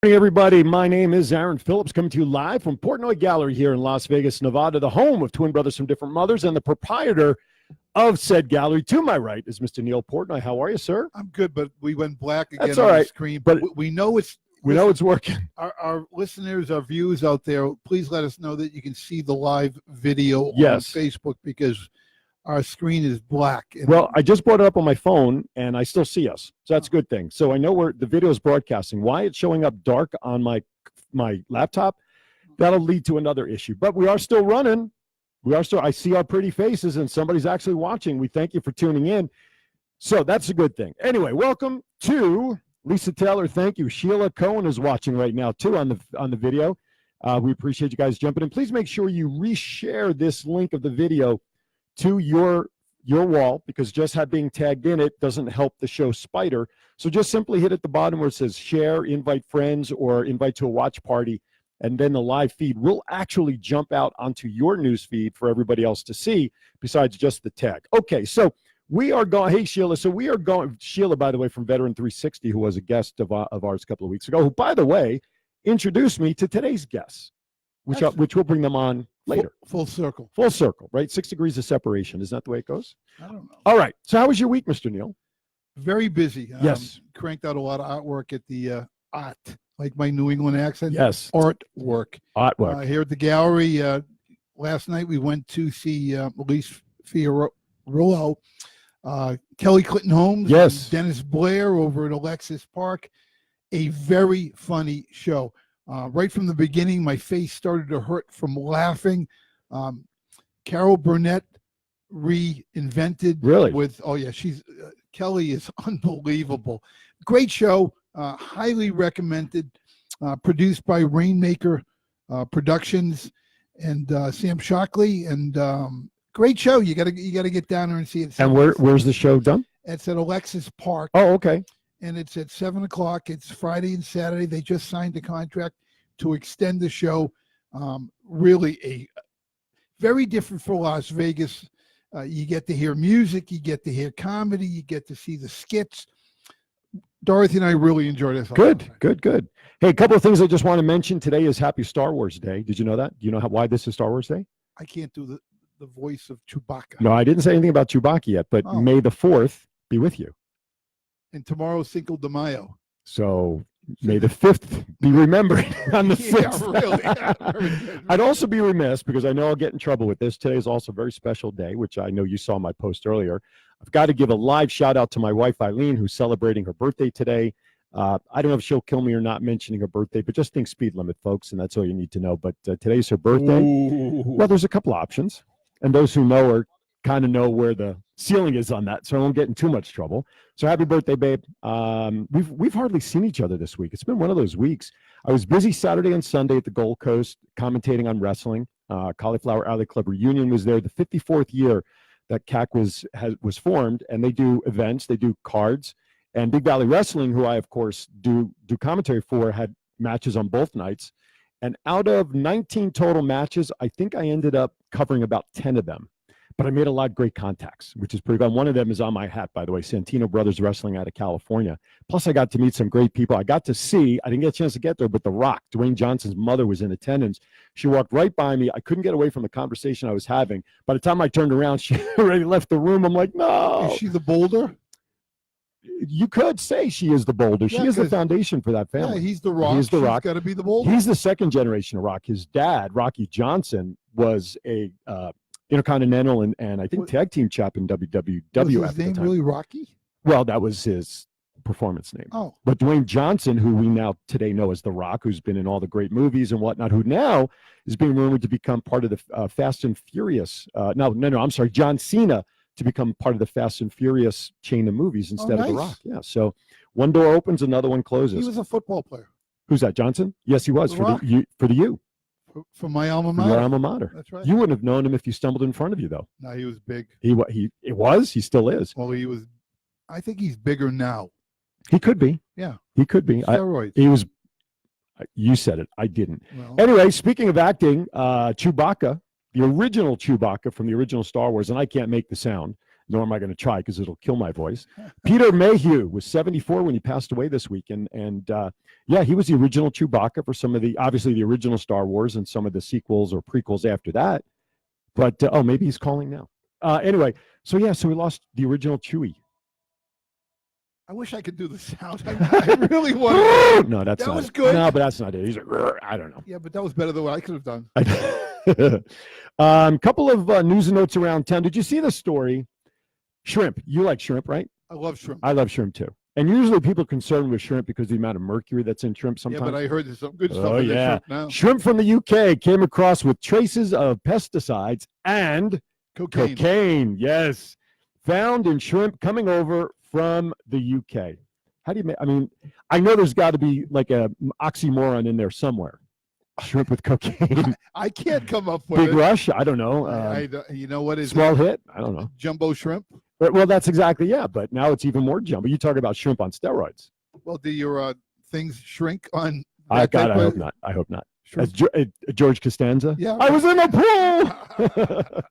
Hey everybody, my name is Aaron Phillips, coming to you live from Portnoy Gallery here in Las Vegas, Nevada, the home of twin brothers from different mothers and the proprietor of said gallery. To my right is Mr. Neal Portnoy. How are you, sir? I'm good, but we went black again. That's all on right, the screen. but we know it's working. Our listeners, our viewers out there, please let us know that you can see the live video on Facebook, because our screen is black. Well, I just brought it up on my phone, and I still see us, so that's a good thing. So I know the video is broadcasting. Why it's showing up dark on my laptop, that'll lead to another issue. But we are still running. I see our pretty faces, and somebody's actually watching. We thank you for tuning in. So that's a good thing. Anyway, welcome to Lisa Taylor. Thank you. Sheila Cohen is watching right now, too, on the video. We appreciate you guys jumping in. Please make sure you reshare this link of the video to your wall, because just being tagged in it doesn't help the show spider. So just simply hit at the bottom where it says share, invite friends, or invite to a watch party, and then the live feed will actually jump out onto your news feed for everybody else to see, besides just the tag. Okay, so we are going. Hey, Sheila. So we are going. Sheila, by the way, from Veteran 360, who was a guest of ours a couple of weeks ago, who, by the way, introduced me to today's guests, which we'll bring them on later. Full circle. Full circle, right? 6 degrees of separation. Isn't that the way it goes? I don't know. All right. So how was your week, Mr. Neal? Very busy. Yes. Cranked out a lot of artwork at the art, like my New England accent. Yes. Artwork. Here at the gallery. Last night we went to see Elise Fiorillo, Kelly Clinton Holmes, yes, and Dennis Blair over at Alexis Park. A very funny show. Right from the beginning, my face started to hurt from laughing. Carol Burnett reinvented. Really? She's Kelly is unbelievable. Great show. Highly recommended. Produced by Rainmaker Productions and Sam Shockley. And great show. You gotta get down there and see it. And where's the show done? It's at Alexis Park. Oh, okay. And it's at 7:00. It's Friday and Saturday. They just signed a contract to extend the show. Really a very different for Las Vegas. You get to hear music, you get to hear comedy, you get to see the skits. Dorothy and I really enjoyed it. Good. Hey, a couple of things I just want to mention. Today is Happy Star Wars Day. Did you know that? Do you know why this is Star Wars Day? I can't do the voice of Chewbacca. No, I didn't say anything about Chewbacca yet, but May the 4th be with you. And tomorrow's Cinco de Mayo. So May the 5th be remembered on the 5th. Yeah, really. I'd also be remiss, because I know I'll get in trouble with this. Today is also a very special day, which I know you saw my post earlier. I've got to give a live shout out to my wife, Eileen, who's celebrating her birthday today. I don't know if she'll kill me or not mentioning her birthday, but just think speed limit, folks, and that's all you need to know. But today's her birthday. Ooh. Well, there's a couple options, and those who know her kind of know where the ceiling is on that, so I won't get in too much trouble. So happy birthday, babe. We've hardly seen each other this week. It's been one of those weeks. I was busy Saturday and Sunday at the Gold Coast commentating on wrestling. Cauliflower Alley Club reunion was there, the 54th year that CAC was formed, and they do events, they do cards, and Big Valley Wrestling, who I of course do commentary for, had matches on both nights. And out of 19 total matches, I think I ended up covering about 10 of them. But I made a lot of great contacts, which is pretty good. One of them is on my hat, by the way, Santino Brothers Wrestling out of California. Plus, I got to meet some great people. I got to see, I didn't get a chance to get there, but The Rock, Dwayne Johnson's mother, was in attendance. She walked right by me. I couldn't get away from the conversation I was having. By the time I turned around, she already left the room. I'm like, no. Is she the Boulder? You could say she is the Boulder. She is the foundation for that family. Yeah, he's the Rock. He's the Rock. Got to be the Boulder. He's the second generation of Rock. His dad, Rocky Johnson, was a Intercontinental and I think tag team champ in WWF. Was his name really Rocky? Well, that was his performance name. Oh. But Dwayne Johnson, who we now today know as The Rock, who's been in all the great movies and whatnot, who now is being rumored to become part of the Fast and Furious. I'm sorry, John Cena to become part of the Fast and Furious chain of movies instead of The Rock. Yeah. So one door opens, another one closes. He was a football player. Who's that? Johnson? Yes, he was for the U. From my alma mater. Your alma mater. That's right. You wouldn't have known him if you stumbled in front of you, though. No, he was big. He still is. Well, he was. I think he's bigger now. He could be. Yeah. He could be. Steroids. He was. You said it. I didn't. Well, anyway, speaking of acting, Chewbacca, the original Chewbacca from the original Star Wars, and I can't make the sound. nor am I going to try because it'll kill my voice. Peter Mayhew was 74 when he passed away this week. And yeah, he was the original Chewbacca for some of obviously the original Star Wars and some of the sequels or prequels after that. But, oh, maybe he's calling now. Anyway, so yeah, so we lost the original Chewie. I wish I could do the sound. I really want to. No, that was good. No, but that's not it. He's like, I don't know. Yeah, but that was better than what I could have done. Couple of news and notes around town. Did you see the story? Shrimp. You like shrimp, right? I love shrimp. I love shrimp too. And usually people are concerned with shrimp because of the amount of mercury that's in shrimp sometimes. Yeah, but I heard there's some good stuff Oh, in the yeah. shrimp now. Shrimp from the UK came across with traces of pesticides and cocaine. Yes. Found in shrimp coming over from the UK. How do you make, I mean, I know there's got to be like a oxymoron in there somewhere. Shrimp with cocaine. I can't come up with Big it. Rush? I don't know. You know what is Small it? hit? I don't know. Jumbo shrimp? Well, that's exactly, yeah. But now it's even more jumbo. You talk about shrimp on steroids. Well, do your things shrink on? I hope not. I hope not. As George Costanza? Yeah. I was in the pool.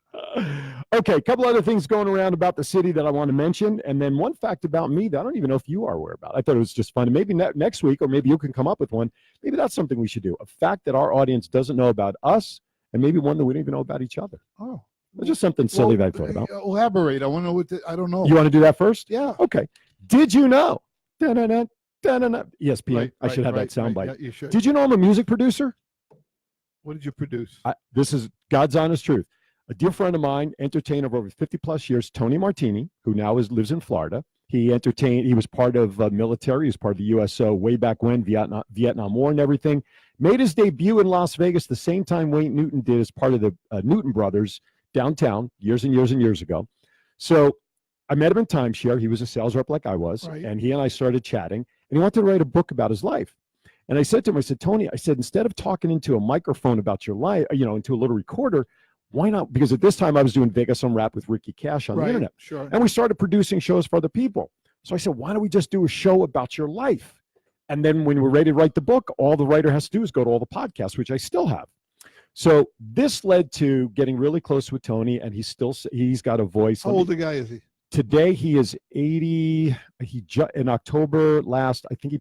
Okay, a couple other things going around about the city that I want to mention. And then one fact about me that I don't even know if you are aware about. I thought it was just fun. And maybe next week, or maybe you can come up with one. Maybe that's something we should do. A fact that our audience doesn't know about us, and maybe one that we don't even know about each other. Oh. It's just something silly that I thought about. Elaborate. I want to know what I don't know. You want to do that first? Yeah. Okay. Did you know? Da-na-na, da-na-na. ESPN. I should have that soundbite. Yeah, you should. Did you know I'm a music producer? What did you produce? This is God's honest truth. A dear friend of mine, entertainer of over 50 plus years, Tony Martini, who now lives in Florida. He was part of military. He was part of the USO way back when, Vietnam War and everything. Made his debut in Las Vegas the same time Wayne Newton did as part of the Newton Brothers downtown years and years and years ago. So I met him in timeshare. He was a sales rep like I was. Right. And he and I started chatting. And he wanted to write a book about his life. And I said to him, I said, Tony, I said, instead of talking into a microphone about your life, into a little recorder, why not? Because at this time I was doing Vegas on Rap with Ricky Cash on the internet. Sure. And we started producing shows for other people. So I said, why don't we just do a show about your life? And then when we're ready to write the book, all the writer has to do is go to all the podcasts, which I still have. So this led to getting really close with Tony, and he's got a voice. How old a guy is he? Today he is 80. In October last, I think he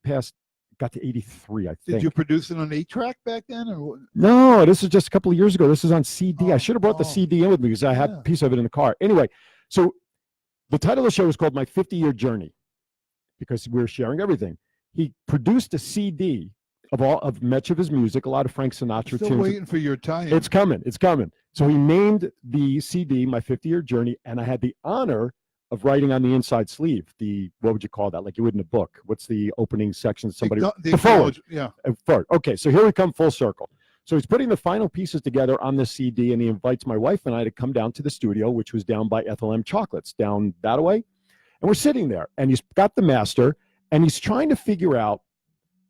got to 83, I think. Did you produce it on 8-track back then? Or No, this is just a couple of years ago. This is on CD. I should have brought the CD in with me because I had a piece of it in the car. Anyway, so the title of the show is called My 50-Year Journey because we're sharing everything. He produced a CD of much of his music, a lot of Frank Sinatra Still tunes. waiting for your time. It's coming. It's coming. So he named the CD My 50-Year Journey, and I had the honor of writing on the inside sleeve. What would you call that? Like you would in a book. What's the opening section? The forward. Yeah. Forward. Okay, so here we come full circle. So he's putting the final pieces together on the CD, and he invites my wife and I to come down to the studio, which was down by Ethel M. Chocolates, down that way. And we're sitting there, and he's got the master, and he's trying to figure out,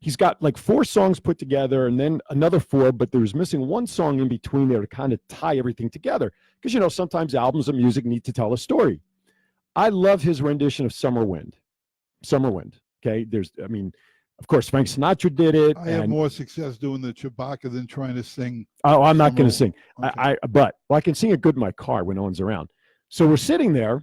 he's got like 4 songs put together and then another 4, but there's missing one song in between there to kind of tie everything together. Because, sometimes albums of music need to tell a story. I love his rendition of Summer Wind. Okay. Of course, Frank Sinatra did it. I have more success doing the Chewbacca than trying to sing. Oh, I'm not going to sing. Okay. But I can sing it good in my car when no one's around. So we're sitting there,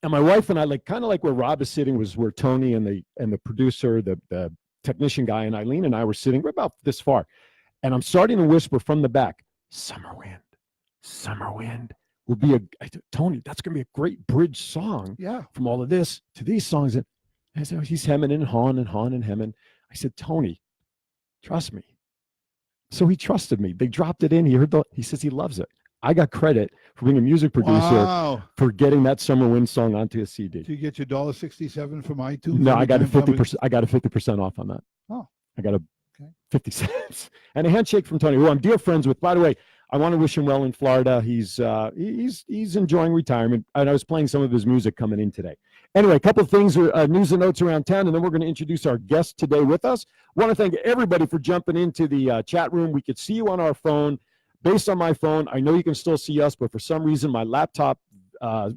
and my wife and I, kind of like where Rob is sitting, was where Tony and the producer, the technician guy, and Eileen and I were sitting. We're about this far, and I'm starting to whisper from the back, Summer Wind will be Tony, that's going to be a great bridge song. Yeah. From all of this to these songs. And so he's hemming and hawing and hemming. I said, Tony, trust me. So he trusted me. They dropped it in. He says he loves it. I got credit for being a music producer for getting that Summer Wind song onto a CD. Did you get your $1.67 from iTunes? No, I got a 50%. I got a 50% off on that. Oh, I got 50 cents and a handshake from Tony, who I'm dear friends with. By the way, I want to wish him well in Florida. He's enjoying retirement, and I was playing some of his music coming in today. Anyway, a couple of things, news and notes around town, and then we're going to introduce our guest today with us. I want to thank everybody for jumping into the chat room. We could see you on our phone. Based on my phone, I know you can still see us, but for some reason my laptop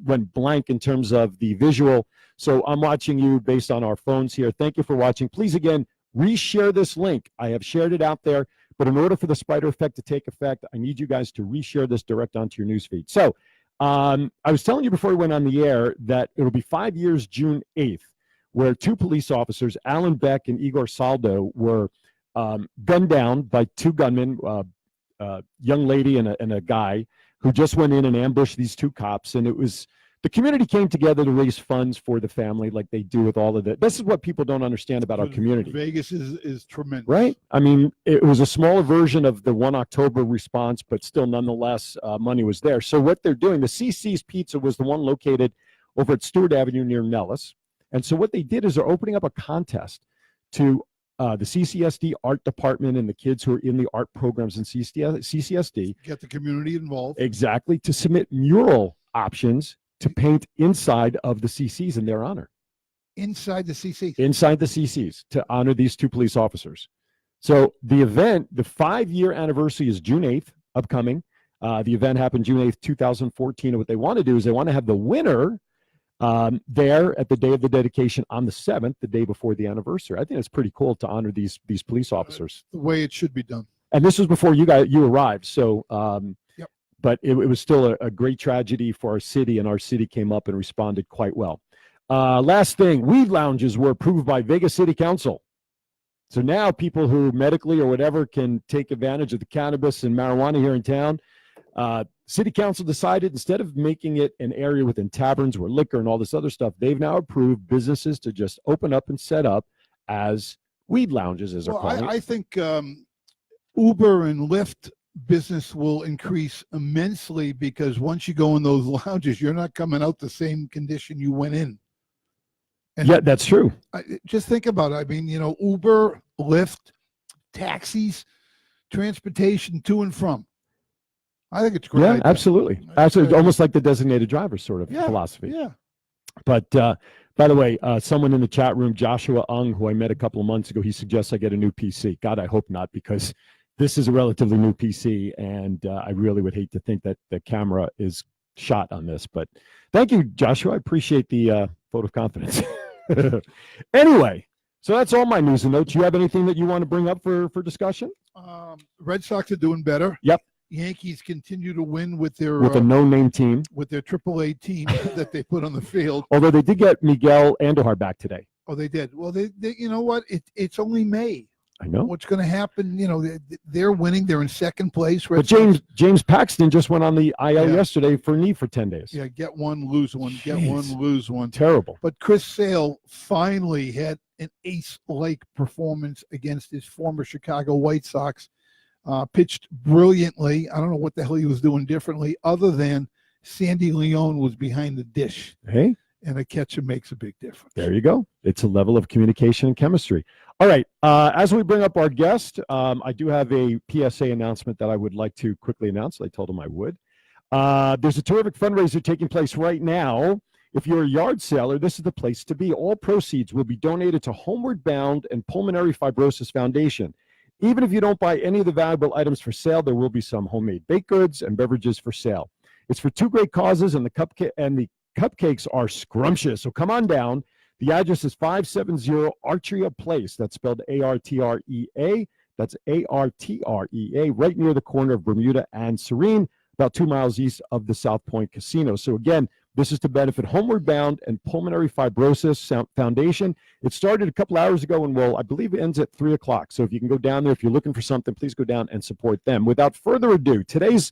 went blank in terms of the visual. So I'm watching you based on our phones here. Thank you for watching. Please, again, reshare this link. I have shared it out there. But in order for the spider effect to take effect, I need you guys to reshare this direct onto your newsfeed. So I was telling you before we went on the air that it'll be 5 years, June 8th, where two police officers, Alan Beck and Igor Saldo, were gunned down by two gunmen, young lady and a guy, who just went in and ambushed these two cops. And it was, the community came together to raise funds for the family like they do with all of it. This is what people don't understand about our community. Vegas is tremendous. Right? I mean, it was a smaller version of the 1 October response, but still nonetheless, money was there. So what they're doing, the CC's Pizza was the one located over at Stewart Avenue near Nellis. And so what they did is they're opening up a contest to the CCSD art department and the kids who are in the art programs in CCSD. Get the community involved. Exactly. To submit mural options to paint inside of the CCs in their honor. Inside the CC. Inside the CCs to honor these two police officers. So the event, the 5-year anniversary is June 8th, upcoming. The event happened June 8th, 2014. And what they want to do is they want to have the winner there at the day of the dedication on the 7th, the day before the anniversary. I think it's pretty cool to honor these police officers. The way it should be done. And this was before you arrived. So, Yep. But it was still a great tragedy for our city, and our city came up and responded quite well. Last thing, weed lounges were approved by Vegas City Council. So now people who medically or whatever can take advantage of the cannabis and marijuana here in town. City Council decided instead of making it an area within taverns where liquor and all this other stuff, they've now approved businesses to just open up and set up as weed lounges, as they're calling it. I think Uber and Lyft business will increase immensely, because once you go in those lounges, you're not coming out the same condition you went in. And Yeah, that's true. just think about it. I mean, Uber, Lyft, taxis, transportation to and from. I think it's great. Yeah, idea. absolutely. Absolutely. Almost like the designated driver sort of Yeah, philosophy. Yeah. But by the way, someone in the chat room, Joshua Ung, who I met a couple of months ago, he suggests I get a new PC. God, I hope not, because this is a relatively new PC, and I really would hate to think that the camera is shot on this. But thank you, Joshua. I appreciate the vote of confidence. Anyway, so that's all my news and notes. You have anything that you want to bring up for discussion? Red Sox are doing better. Yep. Yankees continue to win with their With a no-name team. with their AAA team that they put on the field. Although they did get Miguel Andujar back today. Oh, they did. Well, they you know what? It's only May. I know. What's going to happen? They're winning. They're in second place. But James Paxton just went on the IL yesterday for knee for 10 days. Yeah, get one, lose one. Get one, lose one. Terrible. But Chris Sale finally had an ace-like performance against his former Chicago White Sox. Pitched brilliantly. I don't know what the hell he was doing differently, other than Sandy Leon was behind the dish. Hey, and a catcher makes a big difference. there you go. It's a level of communication and chemistry. All right. As we bring up our guest, I do have a PSA announcement that I would like to quickly announce. I told him I would. There's a terrific fundraiser taking place right now. If you're a yard seller, this is the place to be. All proceeds will be donated to Homeward Bound and Pulmonary Fibrosis Foundation. Even if you don't buy any of the valuable items for sale, there will be some homemade baked goods and beverages for sale. It's for two great causes, and the cupcakes are scrumptious. So come on down. The address is 570 Artrea Place. That's spelled A-R-T-R-E-A. That's A-R-T-R-E-A, right near the corner of Bermuda and Serene, about 2 miles east of the South Point Casino. So again, this is to benefit Homeward Bound and Pulmonary Fibrosis Foundation. It started a couple hours ago and I believe it ends at 3 o'clock. So if you can go down there, if you're looking for something, please go down and support them. Without further ado, today's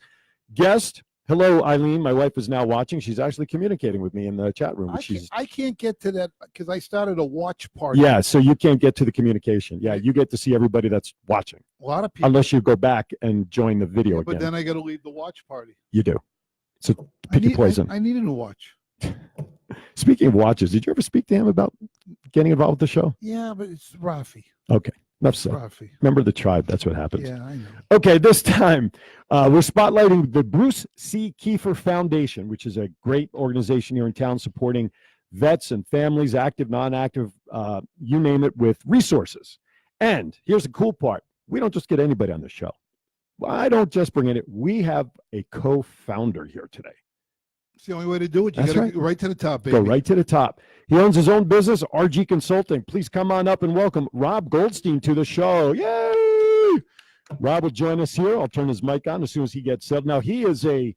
guest, hello, Eileen. My wife is now watching. She's actually communicating with me in the chat room. I can't get to that because I started a watch party. Yeah, so you can't get to the communication. Yeah, you get to see everybody that's watching. A lot of people. Unless you go back and join the video again. But then I got to leave the watch party. You do. So pick your poison. I need a new watch. Speaking of watches, did you ever speak to him about getting involved with the show? Yeah, but it's Rafi. Okay. Enough said. Rafi. Member of the tribe. That's what happens. Yeah, I know. Okay, this time we're spotlighting the Bruce C. Keifer Foundation, which is a great organization here in town supporting vets and families, active, non-active, you name it, with resources. And here's the cool part. We don't just get anybody on the show. I don't just bring it. We have a co-founder here today. It's the only way to do it. You That's got to right. go right to the top, baby. Go right to the top. He owns his own business, RG Consulting. Please come on up and welcome Rob Goldstein to the show. Yay! Rob will join us here. I'll turn his mic on as soon as he gets settled. Now, he is a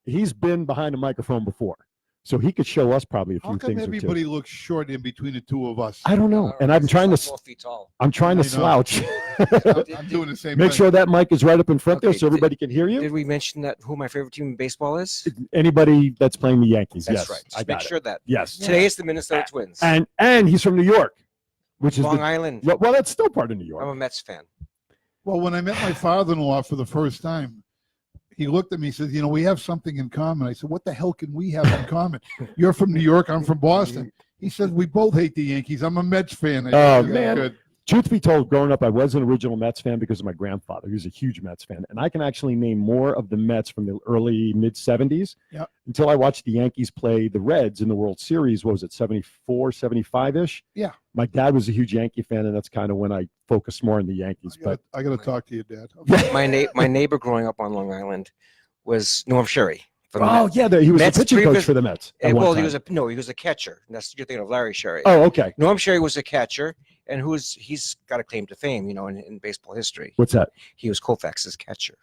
he's been behind a microphone before, so he could show us probably a How few come things or two. everybody looks short in between the two of us? I don't know, and I'm trying to. 4 feet tall. I'm trying to I know. slouch. I'm doing the same Make thing. sure that mic is right up in front there, Okay, so everybody can hear you. Did we mention that who my favorite team in baseball is? Anybody that's playing the Yankees, That's yes, right. I Just got make it. sure that. Yes, Today is the Minnesota Twins. and he's from New York, which is Long Island. well, that's still part of New York. I'm a Mets fan. Well, when I met my father-in-law for the first time, he looked at me and said, you know, we have something in common. I said, what the hell can we have in common? You're from New York. I'm from Boston. He says, we both hate the Yankees. I'm a Mets fan. I Oh, said, man. Good. Truth be told, growing up, I was an original Mets fan because of my grandfather. He was a huge Mets fan. And I can actually name more of the Mets from the early, mid-'70s Yep. until I watched the Yankees play the Reds in the World Series. What was it, 74, 75-ish? Yeah. My dad was a huge Yankee fan, and that's kind of when I focused more on the Yankees. But I got to talk to your dad. My neighbor growing up on Long Island was Norm Sherry. From the oh, Mets. yeah, he was Mets the pitching coach previous- for the Mets. at one Well, time. he was a catcher. That's you're thinking of Larry Sherry. Oh, okay. Norm Sherry was a catcher, and he's got a claim to fame, in baseball history. What's that? He was Koufax's catcher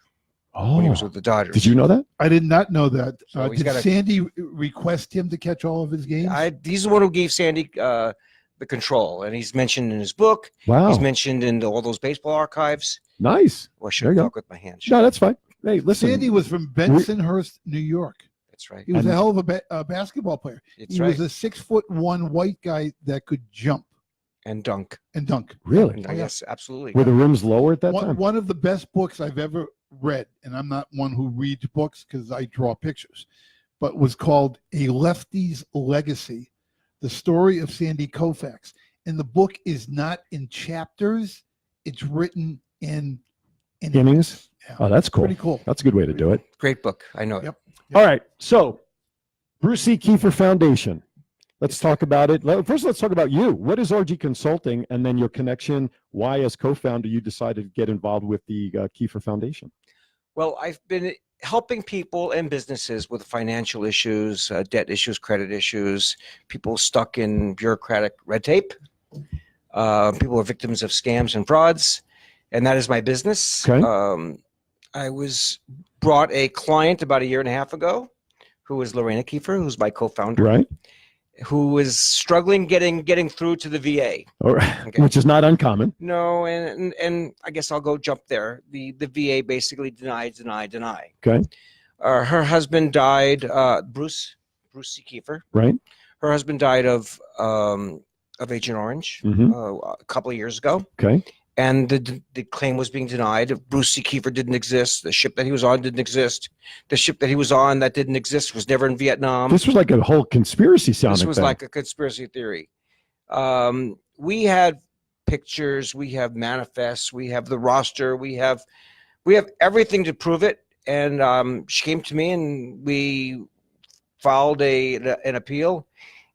Oh, when he was with the Dodgers. did you know that? I did not know that. So he's Did got a- Sandy request him to catch all of his games? He's the one who gave Sandy the control, and he's mentioned in his book. Wow, He's mentioned in all those baseball archives. nice. Well, I There should you have go. talked with my hands. No, that's fine. Hey, listen. Sandy was from Bensonhurst, New York. That's right. He was And- a hell of a basketball player. It's He right. was a 6'1" white guy that could jump And dunk. and dunk. Really? And Oh, yeah. yes, absolutely. Were the rims lower at that One, time? one of the best books I've ever read, and I'm not one who reads books because I draw pictures, but was called A Lefty's Legacy, the story of Sandy Koufax. And the book is not in chapters, it's written in Innings? Yeah. Oh, that's cool. Pretty cool. That's a good way to do it. Great book. I know it. Yep. All right. So, Bruce C. Keifer Foundation. Let's talk about it. First, let's talk about you. What is RG Consulting, and then your connection? Why, as co-founder, you decided to get involved with the Keifer Foundation? Well, I've been helping people and businesses with financial issues, debt issues, credit issues, people stuck in bureaucratic red tape. People who are victims of scams and frauds, and that is my business. Okay. I was brought a client about a year and a half ago, who is Lorena Kiefer, who's my co-founder, Right. who was struggling getting through to the VA. All right. Okay. Which is not uncommon. No, and I guess I'll go jump there. The VA basically deny. Okay. Her husband died. Bruce C. Kiefer. Right. Her husband died of Agent Orange Mhm. a couple of years ago, Okay. and the claim was being denied. Bruce C. Kiefer didn't exist. The ship that he was on didn't exist. The ship that he was on that didn't exist was never in Vietnam. This was like a whole conspiracy sounding This was thing. like a conspiracy theory. We had pictures, we have manifests, we have the roster, we have everything to prove it. And she came to me, and we filed an appeal,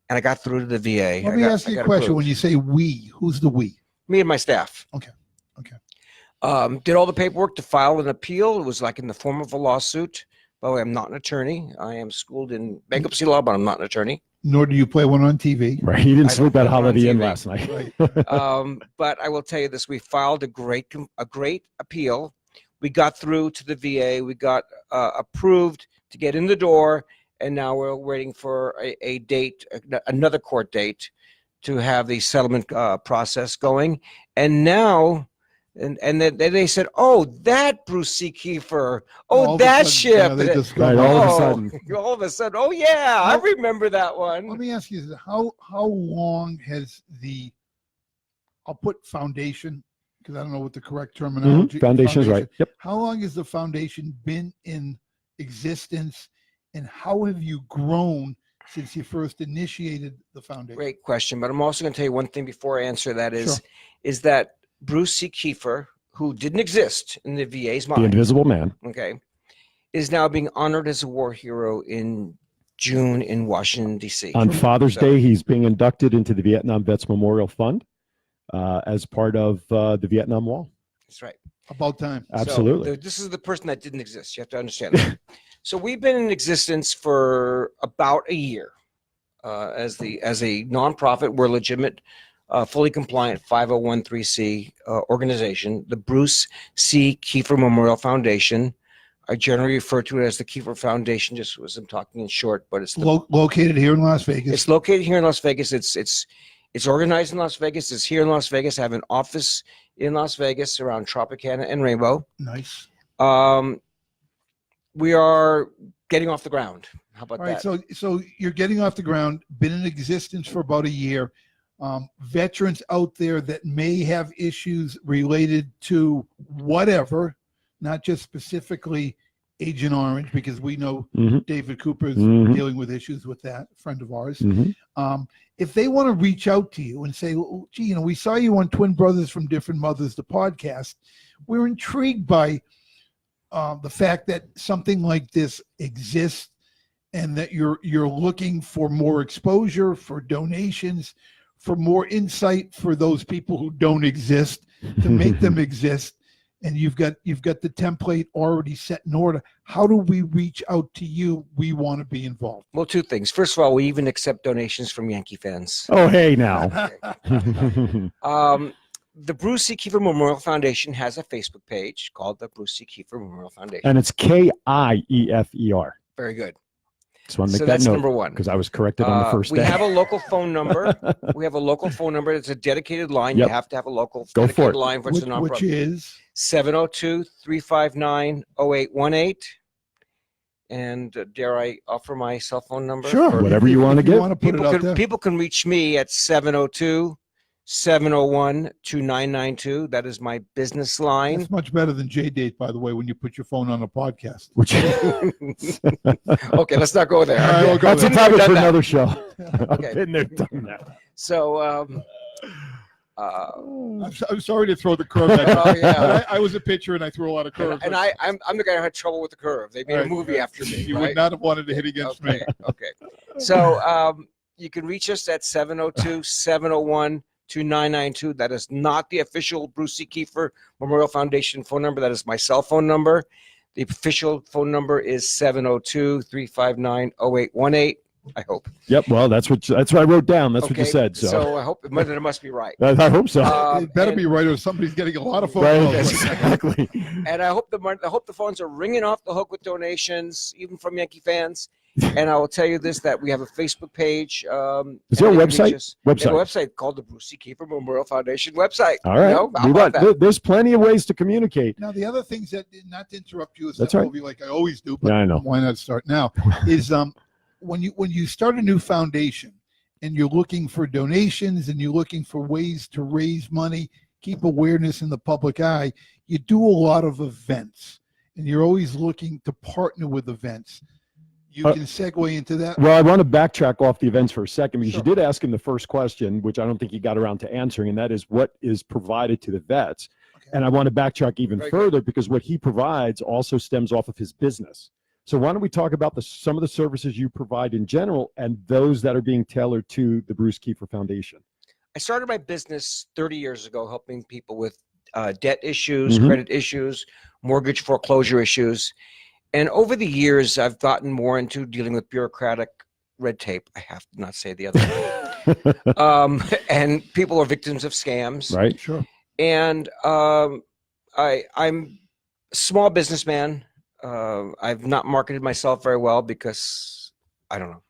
and I got through to the VA. Let me ask you a question. When you say we, who's the we? Me and my staff. Okay. Did all the paperwork to file an appeal. It was like in the form of a lawsuit. By the way, I'm not an attorney. I am schooled in bankruptcy law, but I'm not an attorney. Nor do you play one on TV. Right. He didn't I sleep don't at put it on Holiday Inn TV. last night. Right. But I will tell you this: we filed a great appeal. We got through to the VA. We got approved to get in the door, and now we're waiting for a date, another court date, to have the settlement process going. And now, and then they said, "Oh, that Bruce C. Kiefer. Oh, All of a that sudden, ship." yeah, they Right. discovered- All of a Oh, sudden. all of a sudden, oh yeah, I How- remember that one. Let me ask you this. How long has I'll put foundation, because I don't know what the correct terminology. Foundation is right. Yep. How long has the foundation been in existence, and how have you grown since you first initiated the foundation? Great question, but I'm also going to tell you one thing before I answer that Sure. is that Bruce C. Kiefer, who didn't exist in the VA's The mind, Invisible Man. okay, is now being honored as a war hero in June in Washington, D.C. On Father's So- Day, he's being inducted into the Vietnam Vets Memorial Fund as part of the Vietnam Wall. That's right. About time. Absolutely. So this is the person that didn't exist. You have to understand that. So we've been in existence for about a year as a nonprofit. We're legitimate, fully compliant 501(c) organization, the Bruce C. Kiefer Memorial Foundation. I generally refer to it as the Keifer Foundation, just as I'm talking in short, but it's Located here in Las Vegas. It's located here in Las Vegas. It's organized in Las Vegas. It's here in Las Vegas. I have an office in Las Vegas around Tropicana and Rainbow. Nice. We are getting off the ground. How about All right, that? so you're getting off the ground, been in existence for about a year. Veterans out there that may have issues related to whatever, not just specifically Agent Orange, because we know David Cooper is dealing with issues with that, a friend of ours. If they want to reach out to you and say, well, gee, you know, we saw you on Twin Brothers from Different Mothers, the podcast. We're intrigued by the fact that something like this exists and that you're looking for more exposure, for donations, for more insight for those people who don't exist, to make them exist. And you've got the template already set in order. How do we reach out to you? We want to be involved. Well, two things. First of all, we even accept donations from Yankee fans. Oh, hey now. The Bruce C. Keifer Memorial Foundation has a Facebook page called the Bruce C. Keifer Memorial Foundation. And it's Kiefer. Very good. Just want to make So that that's note number one. because I was corrected on the first We day. have a local phone number. We have a local phone number. It's a dedicated line. Yep. You have to have a local Go dedicated for it. line for it's a nonprofit. Which is 702-359-0818. And dare I offer my cell phone number? sure Or Whatever you want to give. want to put it out there. people can reach me at 702-701-2992. That is my business line. That's much better than J-Date, by the way, when you put your phone on a podcast. Which Okay, let's not go there. All right, we'll go that's a there. topic Done for that. another show. Okay. Been there, done that. So, I'm sorry to throw the curve at you. Oh, yeah. I was a pitcher and I threw a lot of curves. and I'm the guy who had trouble with the curve. They made All a right, movie right. after me. You right? would not have wanted to hit against me. Okay. So you can reach us at 702-701-2992. That is not the official Bruce C. Keifer Memorial Foundation phone number. That is my cell phone number. The official phone number is 702-359-0818. I hope. Yep. Well, that's what I wrote down. That's what you said. So, I hope it must be right. I hope so. It better be right or somebody's getting a lot of phone right. calls. Exactly. And I hope the phones are ringing off the hook with donations, even from Yankee fans. And I will tell you this: that we have a Facebook page. Is there a website? We have a website called the Bruce C. Keifer Memorial Foundation website. All right. You know, how about that? There's plenty of ways to communicate. Now, the other things that, not to interrupt you, That's right. like I always do, but Yeah, I know. why not start now, is when you start a new foundation and you're looking for donations and you're looking for ways to raise money, keep awareness in the public eye, you do a lot of events and you're always looking to partner with events. You can segue into that. Well, I want to backtrack off the events for a second because Sure. you did ask him the first question, which I don't think he got around to answering, and that is what is provided to the vets. Okay. And I want to backtrack even Very further because what he provides also stems off of his business. So why don't we talk about some of the services you provide in general and those that are being tailored to the Bruce Keifer Foundation? I started my business 30 years ago, helping people with debt issues, Mhm. credit issues, mortgage foreclosure issues. And over the years, I've gotten more into dealing with bureaucratic red tape. I have to not say the other one. And people are victims of scams. Right? Sure. And I'm a small businessman. I've not marketed myself very well because I don't know.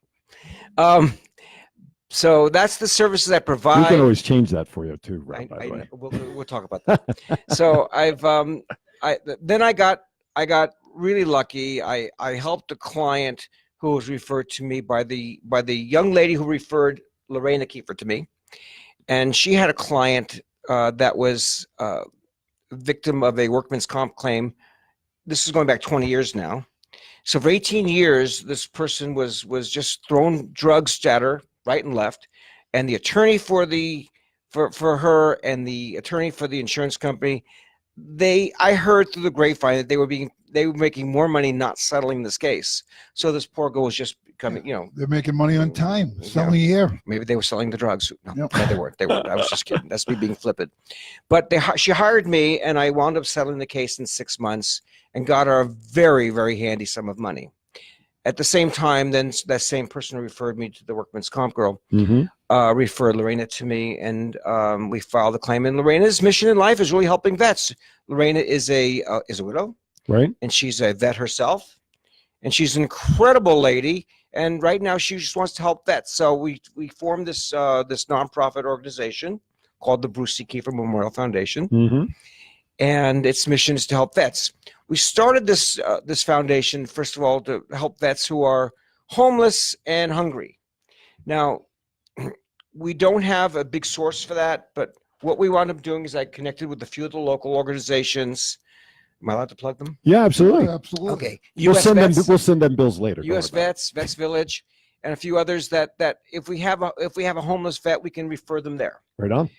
So that's the services I We provide. can always change that for you too, Rob, by the way. We'll talk about that. So then I got really lucky. I helped a client who was referred to me by the young lady who referred Lorena Keifer to me, and she had a client that was a victim of a workman's comp claim. This is going back 20 years now. So for 18 years, this person was just throwing drugs at her right and left, and the attorney for her and the attorney for the insurance company, I heard through the grapevine that they were making more money not settling this case. So this poor girl was just becoming, They're making money on time, Yeah. selling air. maybe they were selling the drugs. No, Yep. no, they weren't. They weren't. I was just kidding. That's me being flippant. But she hired me, and I wound up settling the case in 6 months and got her a very, very handy sum of money. At the same time, then that same person who referred me to the workman's comp girl Mm-hmm. referred Lorena to me, and we filed a claim. And Lorena's mission in life is really helping vets. Lorena is a widow. Right. and she's a vet herself, and she's an incredible lady. And right now, she just wants to help vets. So we formed this this nonprofit organization called the Bruce C. Kiefer Memorial Foundation, Mm-hmm. and its mission is to help vets. We started this this foundation first of all to help vets who are homeless and hungry. Now, we don't have a big source for that, but what we wound up doing is I connected with a few of the local organizations. Am I allowed to plug them? Yeah, absolutely. Absolutely. Okay. We'll US send Vets, them. We'll send them bills later. Don't US worry about Vets, Vets Village, and a few others that if we have a homeless vet, we can refer them there. it. Right on.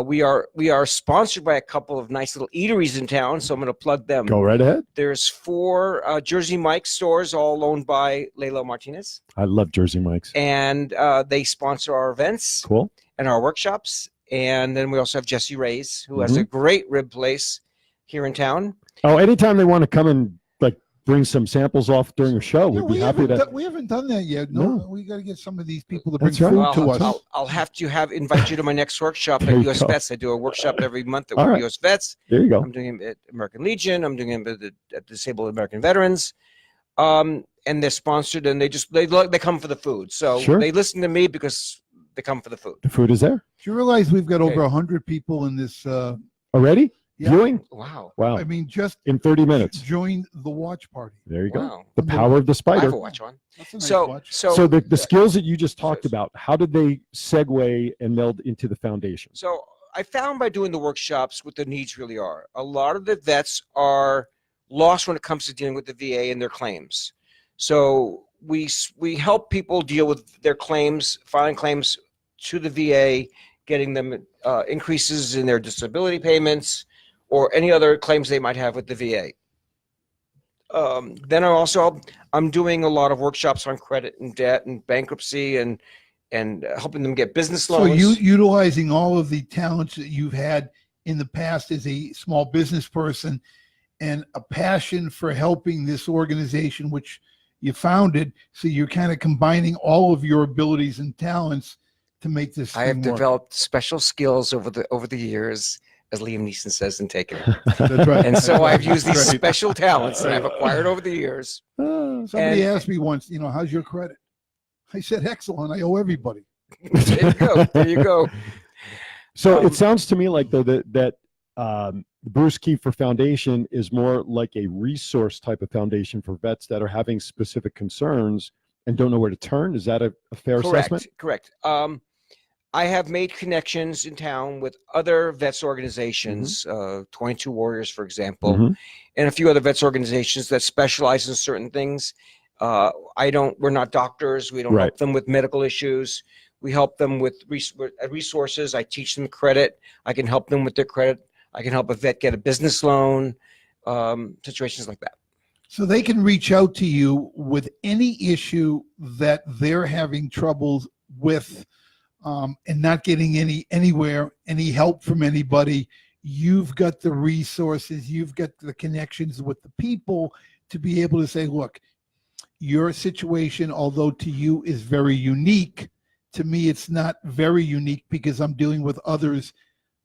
We are sponsored by a couple of nice little eateries in town, so I'm going to plug them. Go right ahead. There's 4 Jersey Mike's stores, all owned by Layla Martinez, I love Jersey Mike's. and they sponsor our events Cool. and our workshops. And then we also have Jesse Ray's, who has Mm-hmm. a great rib place here in town. Oh, anytime they want to come and like bring some samples off during a show, Yeah, we'd be happy to. we haven't done that yet. No, No. we got to get some of these people to bring That's right. food to us. I'll have to invite you to my next workshop There at you US go. Vets. I do a workshop every month at All right. US Vets. There you go. I'm doing it at American Legion. I'm doing it at Disabled American Veterans. And they're sponsored, and they come for the food. So Sure. they listen to me because they come for the food. The food is there Do you realize we've got Okay. over 100 people in this? already. Yeah. Viewing. Wow. Wow. I mean, just In 30 minutes. join the watch party. There you go. Wow. The power of the I spider. have a watch on. That's a nice So watch. so The skills that you just talked about, how did they segue and meld into the foundation? So I found by doing the workshops what the needs really are. A lot of the vets are lost when it comes to dealing with the VA and their claims. So we help people deal with their claims, filing claims to the VA, getting them increases in their disability payments or any other claims they might have with the VA. Then I'm doing a lot of workshops on credit and debt and bankruptcy and helping them get business So loans. you utilizing all of the talents that you've had in the past as a small business person and a passion for helping this organization, which you founded. So you're kind of combining all of your abilities and talents to make this I have thing work. developed special skills over the years, as Liam Neeson says in Taken. That's right. And so I've used these That's right. special talents that I've acquired over the years. Somebody and- asked me once, how's your credit? I said, excellent. I owe everybody. There you go. There you go. So it sounds to me like though that the Bruce Keifer Foundation is more like a resource type of foundation for vets that are having specific concerns and don't know where to turn. Is that a fair assessment? Correct. I have made connections in town with other vets organizations, 22 Warriors, for example, Mhm. and a few other vets organizations that specialize in certain things. We're not doctors. We don't Right. help them with medical issues. We help them with resources. I teach them credit. I can help them with their credit. I can help a vet get a business loan, situations like that. So they can reach out to you with any issue that they're having troubles with, and not getting any help from anybody. You've got the resources, you've got the connections with the people to be able to say, look, your situation, although to you is very unique, to me it's not very unique because I'm dealing with others.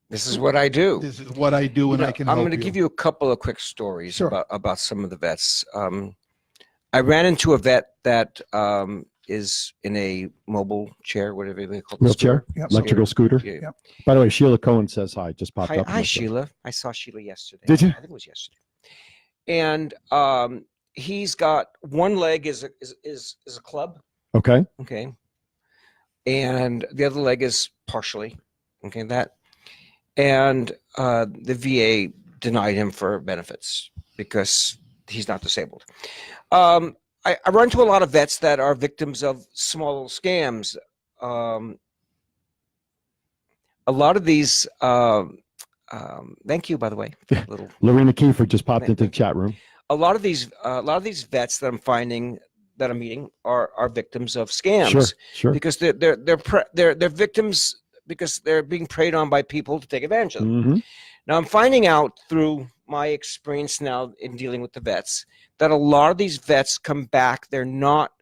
This is what I do. This is what I do, and I can help I'm going to give you a couple of quick stories Sure. about some of the vets. I ran into a vet that is in a mobile chair, whatever they call it. Wheelchair, Yep. electrical scooter. Yeah. Yep. By the way, Sheila Cohen says hi. Just popped Hi, up. hi Sheila. I saw Sheila yesterday. Did you? I think it was yesterday. And he's got one leg is a club, Okay. okay, and the other leg is partially, okay, and the VA denied him for benefits because he's not disabled. I run into a lot of vets that are victims of small little scams. A lot of these. Thank you, by the way. Little. Lorena Kiefer just popped into the Thank you. chat room. A lot of these vets that I'm finding that I'm meeting are victims of scams Sure. because they're victims because they're being preyed on by people to take advantage of them. Mhm. Now I'm finding out through my experience now in dealing with the vets that a lot of these vets come back. They're not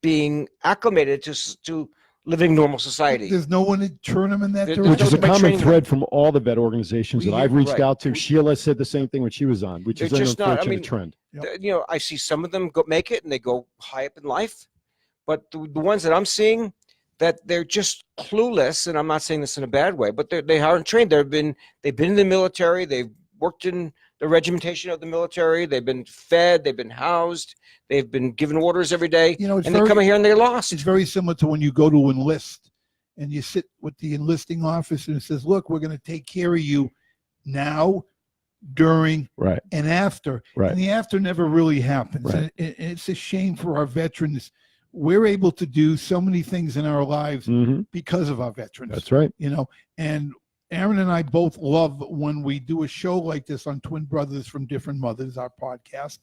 being acclimated to living normal society. There's no one to turn them in that Which direction. Which is a by common training them. thread from all the vet organizations that We- I've reached right. out to. Sheila said the same thing when she was on, which They're is an just not- I unfortunate mean, trend. You know, I see some of them go make it and they go high up in life, but the ones that I'm seeing, that they're just clueless, and I'm not saying this in a bad way, but they aren't trained. They've been in the military. They've worked in the regimentation of the military. They've been fed. They've been housed. They've been given orders every day, You know, it's and they very, come in here and they're lost. it's very similar to when you go to enlist and you sit with the enlisting officer and says, look, we're going to take care of you now, during, Right. and after. Right. And the after never really happens. Right. And it's a shame for our veterans. We're able to do so many things in our lives Hmm. because of our veterans. That's right. You know, and Aaron and I both love when we do a show like this on Twin Brothers from Different Mothers, our podcast,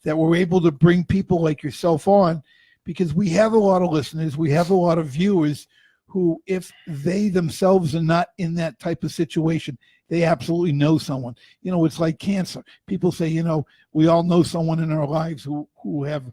that we're able to bring people like yourself on, because we have a lot of listeners, we have a lot of viewers who, if they themselves are not in that type of situation, they absolutely know someone. You know, it's like cancer. People say, you know, we all know someone in our lives who have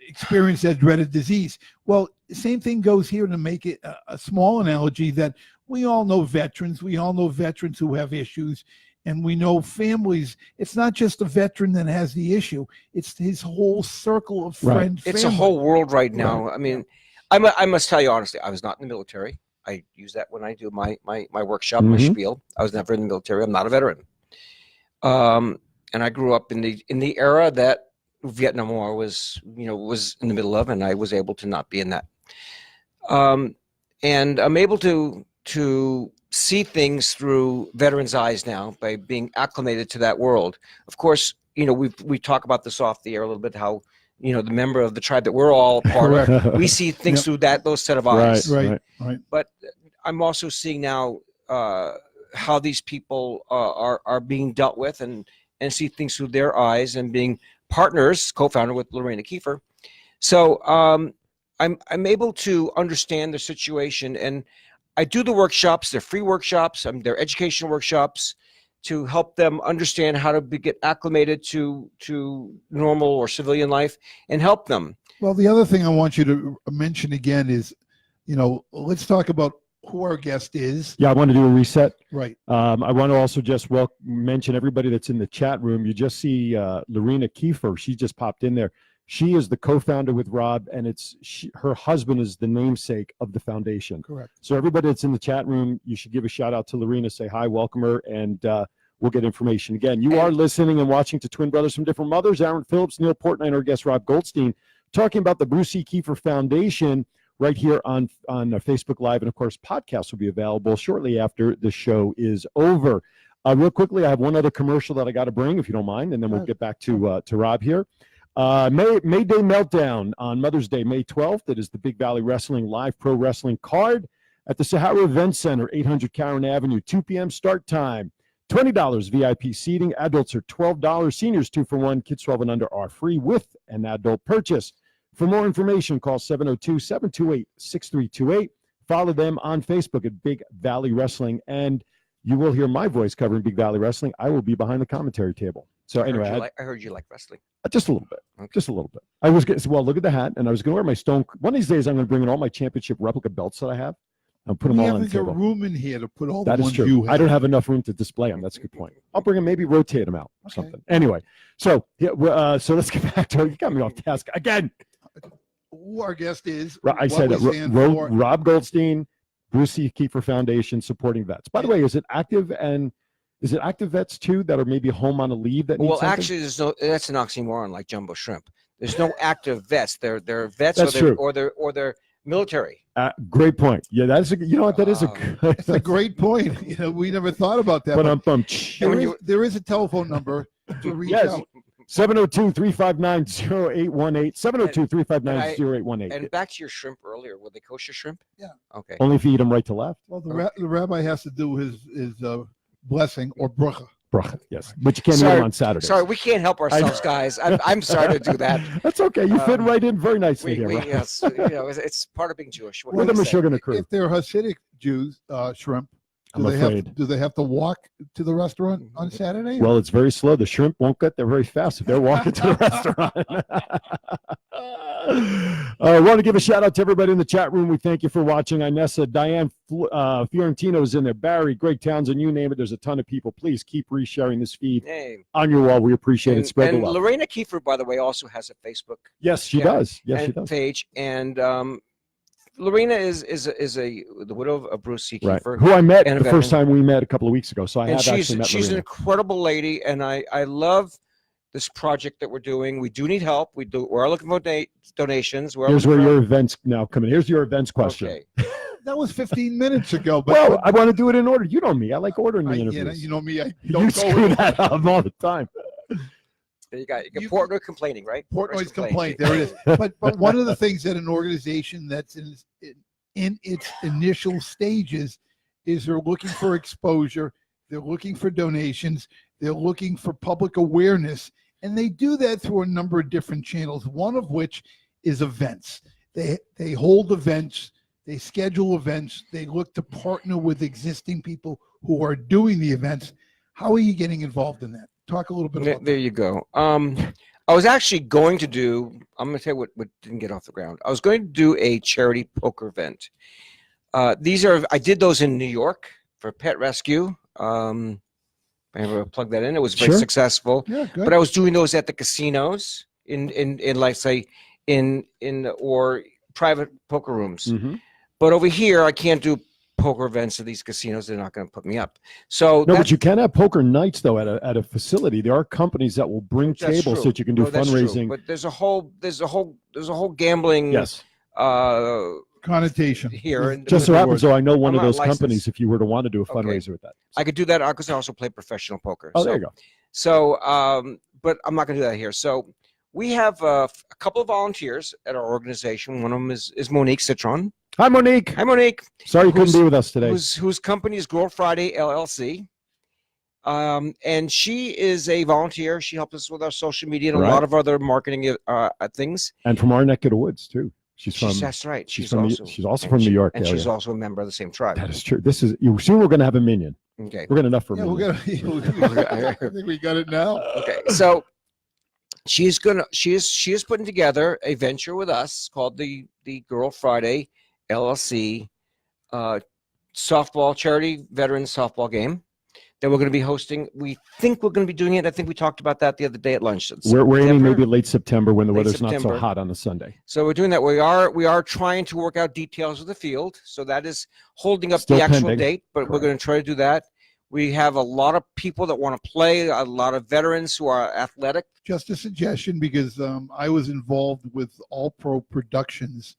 experienced that dreaded disease. Well, the same thing goes here, to make it a small analogy, that we all know veterans. We all know veterans who have issues, and we know families. It's not just the veteran that has the issue. It's his whole circle of Right. friends. It's a whole world right now. I mean, I must tell you honestly, I was not in the military. I use that when I do my workshop, my Mhm. spiel. I was never in the military. I'm not a veteran. And I grew up in the era that Vietnam War was in the middle of, and I was able to not be in that. And I'm able to see things through veterans' eyes now by being acclimated to that world. Of course, you know, we talk about this off the air a little bit, how, you know, the member of the tribe that we're all part of, we see things Yep. through those set of eyes. Right, right. But I'm also seeing now how these people are being dealt with, and see things through their eyes, and being partners, co-founder with Lorena Kiefer. So I'm able to understand the situation, and I do the workshops. They're free workshops. They're educational workshops to help them understand how to get acclimated to normal or civilian life, and help them. Well, the other thing I want you to mention again is, you know, let's talk about who our guest is. Yeah, I want to do a reset. Right. I want to also just mention everybody that's in the chat room. You just see Lorena Kiefer. She just popped in there. She is the co-founder with Rob, and her husband is the namesake of the foundation. Correct. So everybody that's in the chat room, you should give a shout out to Lorena, say hi, welcome her, and we'll get information. Again, you are listening and watching to Twin Brothers from Different Mothers. Aaron Phillips, Neal Portnoy, and our guest Rob Goldstein, talking about the Bruce C. Keifer Foundation right here on Facebook Live. And of course, podcasts will be available shortly after the show is over. Real quickly, I have one other commercial that I got to bring, if you don't mind, and then we'll get back to Rob here. May Day Meltdown on Mother's Day, May 12th. It is the Big Valley Wrestling Live Pro Wrestling card at the Sahara Event Center, 800 Karen Avenue, 2 p.m. start time. $20 VIP seating. Adults are $12. Seniors 2 for 1. Kids 12 and under are free with an adult purchase. For more information, call 702-728-6328. Follow them on Facebook at Big Valley Wrestling, and you will hear my voice covering Big Valley Wrestling. I will be behind the commentary table. So anyway, I heard you like wrestling. just a little bit. Okay. Just a little bit. I was going to, well, look at the hat, and I was going to wear my Stone. One of these days, I'm going to bring in all my championship replica belts that I have. I'll put them We all on the haven't got table. room in here to put all That the is ones true. you have. I don't have enough room to display them. That's a good point. I'll bring them, maybe rotate them out or Okay. something. Anyway, so yeah, so let's get back to it. You got me off task again. Who our guest is. I said what that. we stand for. Rob Goldstein, Bruce C. Keifer Foundation, supporting vets. By the way, is it active vets too that are maybe home on a leave that need Well, something? actually, that's an oxymoron, like jumbo shrimp. There's no active vets. They're vets, That's true. or they're military. Great point. Yeah, that is you know what, that is a good. It's a great point. You know, we never thought about that. But But there is a telephone number to reach Yes. out. 702-359-0818. 702-359-0818. And back to your shrimp earlier, were they kosher shrimp? Yeah. Okay. Only if you eat them right to left. Well, the rabbi has to do his blessing or bracha. Bracha, yes. But you can't eat them on Saturdays. Sorry, we can't help ourselves, guys. I'm sorry to do that. That's okay. You fit right in very nicely here. Right? Yes, you know, it's part of being Jewish. What With can them you a say? sugar and a crew. If they're Hasidic Jews, shrimp, I'm afraid. do they have to walk to the restaurant on Saturday? Well, it's very slow. The shrimp won't get there very fast if they're walking to the restaurant. I want to give a shout out to everybody in the chat room. We thank you for watching. Inessa, Diane Fiorentino's in there, Barry, Greg Townsend, you name it. There's a ton of people. Please keep resharing this feed on your wall. We appreciate it. Spread the love. Lorena Kiefer, by the way, also has a Facebook. Yes, she does. Yes, she does. Page. And Lorena is the widow of Bruce C. Right. Kiefer, who I met the first time we met a couple of weeks ago. So I have actually met she's Lorena. an incredible lady, and I love this project that we're doing. We do need help. We're looking for donations. Here's where your events now come in. Here's your events question. Okay. That was 15 minutes ago. But Well, I want to do it in order. You know me. I like ordering the interviews. You know me. I You don't screw that up all the time. There you got Portnoy complaining, right? Portnoy's complaint. There it is. But one of the things that an organization that's in its initial stages is they're looking for exposure. They're looking for donations. They're looking for public awareness. And they do that through a number of different channels, one of which is events. They hold events. They schedule events. They look to partner with existing people who are doing the events. How are you getting involved in that? Talk a little bit about There you go. I was actually going to do, I'm going to tell you what didn't get off the ground. I was going to do a charity poker event. I did those in New York for Pet Rescue. I never plugged that in. It was very successful. Yeah, good. But I was doing those at the casinos or private poker rooms. Mm-hmm. But over here, I can't do poker events at these casinos. They're not going to put me up. So no, but you can have poker nights though at a facility. There are companies that will bring tables so that you can do fundraising. But there's a whole gambling connotation here. Just so happens, though, I know one of those companies. If you were to want to do a fundraiser with that, I could do that because I also play professional poker. Oh, there you go. So, but I'm not going to do that here. So we have a couple of volunteers at our organization. One of them is Monique Citron. Hi, Monique. Hi, Monique. Sorry you couldn't be with us today. Whose company is Girl Friday LLC. And she is a volunteer. She helps us with our social media and a lot of other marketing things. And from our neck of the woods too. That's right. She's also from New York. And she's also a member of the same tribe. That is true. Soon we're going to have a minion. Okay. We're going to enough for a minion. I think we got it now. Okay. So she is putting together a venture with us called the Girl Friday LLC charity veterans softball game that we're going to be hosting. We think we're going to be doing it. I think we talked about that the other day at lunch. We're aiming maybe late September when the weather's not so hot on the Sunday. So we're doing that. We are trying to work out details of the field. So that is holding up the actual date, but we're going to try to do that. We have a lot of people that want to play, a lot of veterans who are athletic. Just a suggestion, because I was involved with All Pro Productions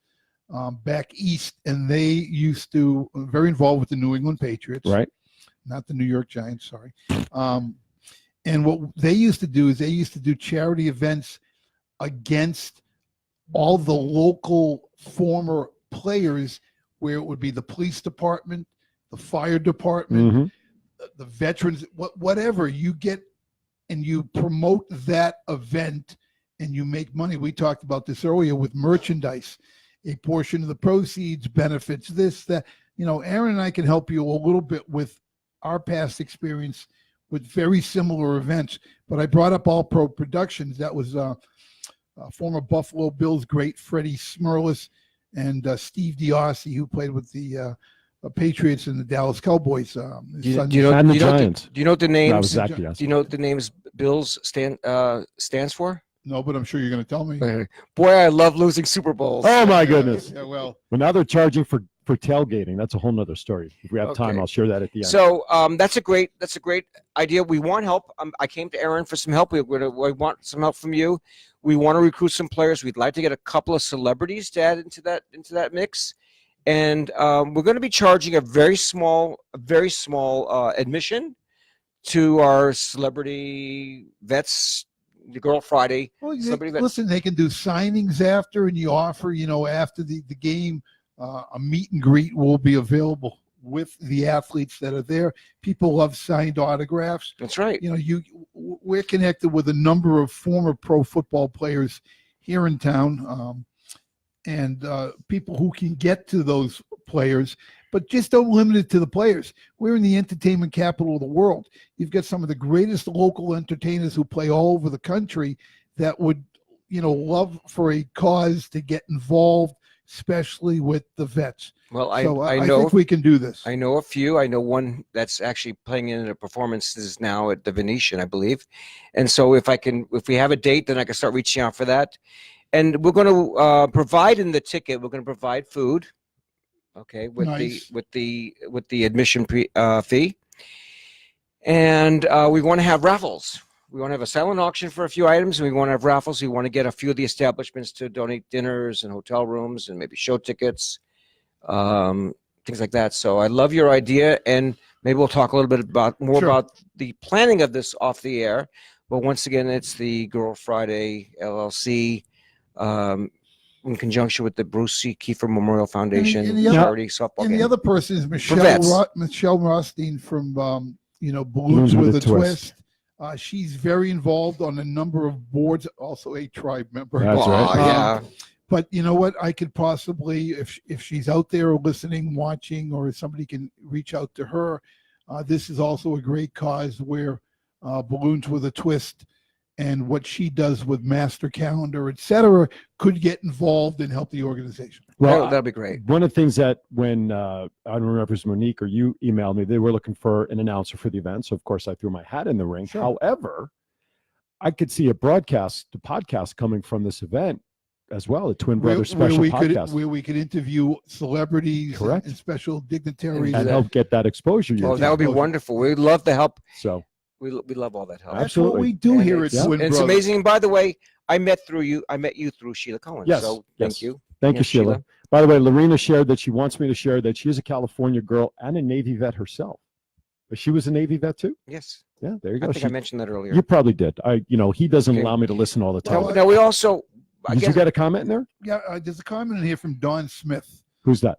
back east, and they used to very involved with the New England Patriots. Right. Not the New York Giants, sorry. And what they used to do is they used to do charity events against all the local former players, where it would be the police department, the fire department, the veterans, whatever. You get and you promote that event and you make money. We talked about this earlier with merchandise. A portion of the proceeds benefits this, that. Aaron and I can help you a little bit with our past experience with very similar events. But I brought up All Pro Productions. That was former Buffalo Bills great Freddie Smirlis and Steve Diossi, who played with the Patriots and the Dallas Cowboys. Do you know what the name? Do you know what the name's Bills stands for? No, but I'm sure you're going to tell me. Boy, I love losing Super Bowls. Oh my goodness! Yeah, well, now they're charging for tailgating. That's a whole nother story. If we have time, I'll share that at the end. So that's a great idea. We want help. I came to Aaron for some help. We want some help from you. We want to recruit some players. We'd like to get a couple of celebrities to add into that mix, and we're going to be charging a very small admission to our celebrity vets. The Girl Friday. Well, listen, they can do signings after, and you offer, after the game, a meet and greet will be available with the athletes that are there. People love signed autographs. That's right. We're connected with a number of former pro football players here in town, and people who can get to those players, but just don't limit it to the players. We're in the entertainment capital of the world. You've got some of the greatest local entertainers who play all over the country that would love for a cause to get involved, especially with the vets. Well, So I I know think we can do this. I know a few. I know one that's actually playing in the performances now at the Venetian, I believe. And so if we have a date, then I can start reaching out for that. And we're going to provide in the ticket. We're going to provide food, okay, with Nice. the admission fee. And we want to have raffles. We want to have a silent auction for a few items, and we want to have raffles. We want to get a few of the establishments to donate dinners and hotel rooms and maybe show tickets, things like that. So I love your idea, and maybe we'll talk a little bit more Sure. about the planning of this off the air. But once again, it's the Girl Friday LLC in conjunction with the Bruce C. Kiefer Memorial Foundation and the other- charity softball And game. the other person is vets. Michelle Rothstein from Balloons with a Twist. She's very involved on a number of boards, also a tribe member. That's right. Yeah. But you know what? I could possibly, if she's out there listening, watching, or if somebody can reach out to her, this is also a great cause where Balloons with a Twist and what she does with Master Calendar, etc., could get involved and help the organization. Well, that'll be great. one of the things that when I don't remember if it was Monique or you emailed me, they were looking for an announcer for the event. So of course I threw my hat in the ring. Sure. However, I could see a podcast coming from this event as well, a Twin Brothers special podcast, where we could interview celebrities Correct. and special dignitaries. and help get that exposure. Oh, that would be wonderful. We'd love to help. So We love all that help. That's Absolutely. what we do And here at it's, Twin and it's Brothers. amazing. By the way, I met you through Sheila Cohen. Yes, So yes. thank you. thank you, Yes, Sheila. By the way, Lorena shared that she wants me to share that she is a California girl and a Navy vet herself. But she was a Navy vet too? Yes. Yeah, there you I go. think I mentioned that earlier. You probably did. He doesn't Okay. allow me to listen all the time. Well, Now we also, I Did you guess, get a comment in there? Yeah, there's a comment in here from Dawn Smith. Who's that?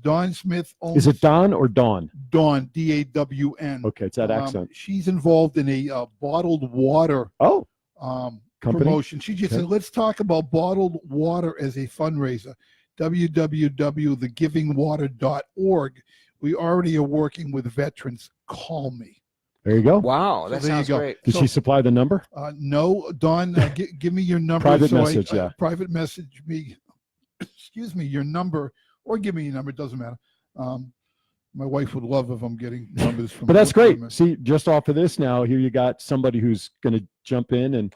Dawn Smith owns Is it Don or Dawn? Dawn, DAWN. Okay, it's that accent. She's involved in a bottled water Oh, company company? She just Okay. said, let's talk about bottled water as a fundraiser. www.thegivingwater.org. We already are working with veterans. Call me. There you go. wow, So that there you sounds go. great. Did she supply the number? No, Dawn, give me your number. Private message, yeah. Private message me, excuse me, your number, or give me your number. It doesn't matter. My wife would love if I'm getting numbers from. But that's great. women. See, just off of this now, here you got somebody who's going to jump in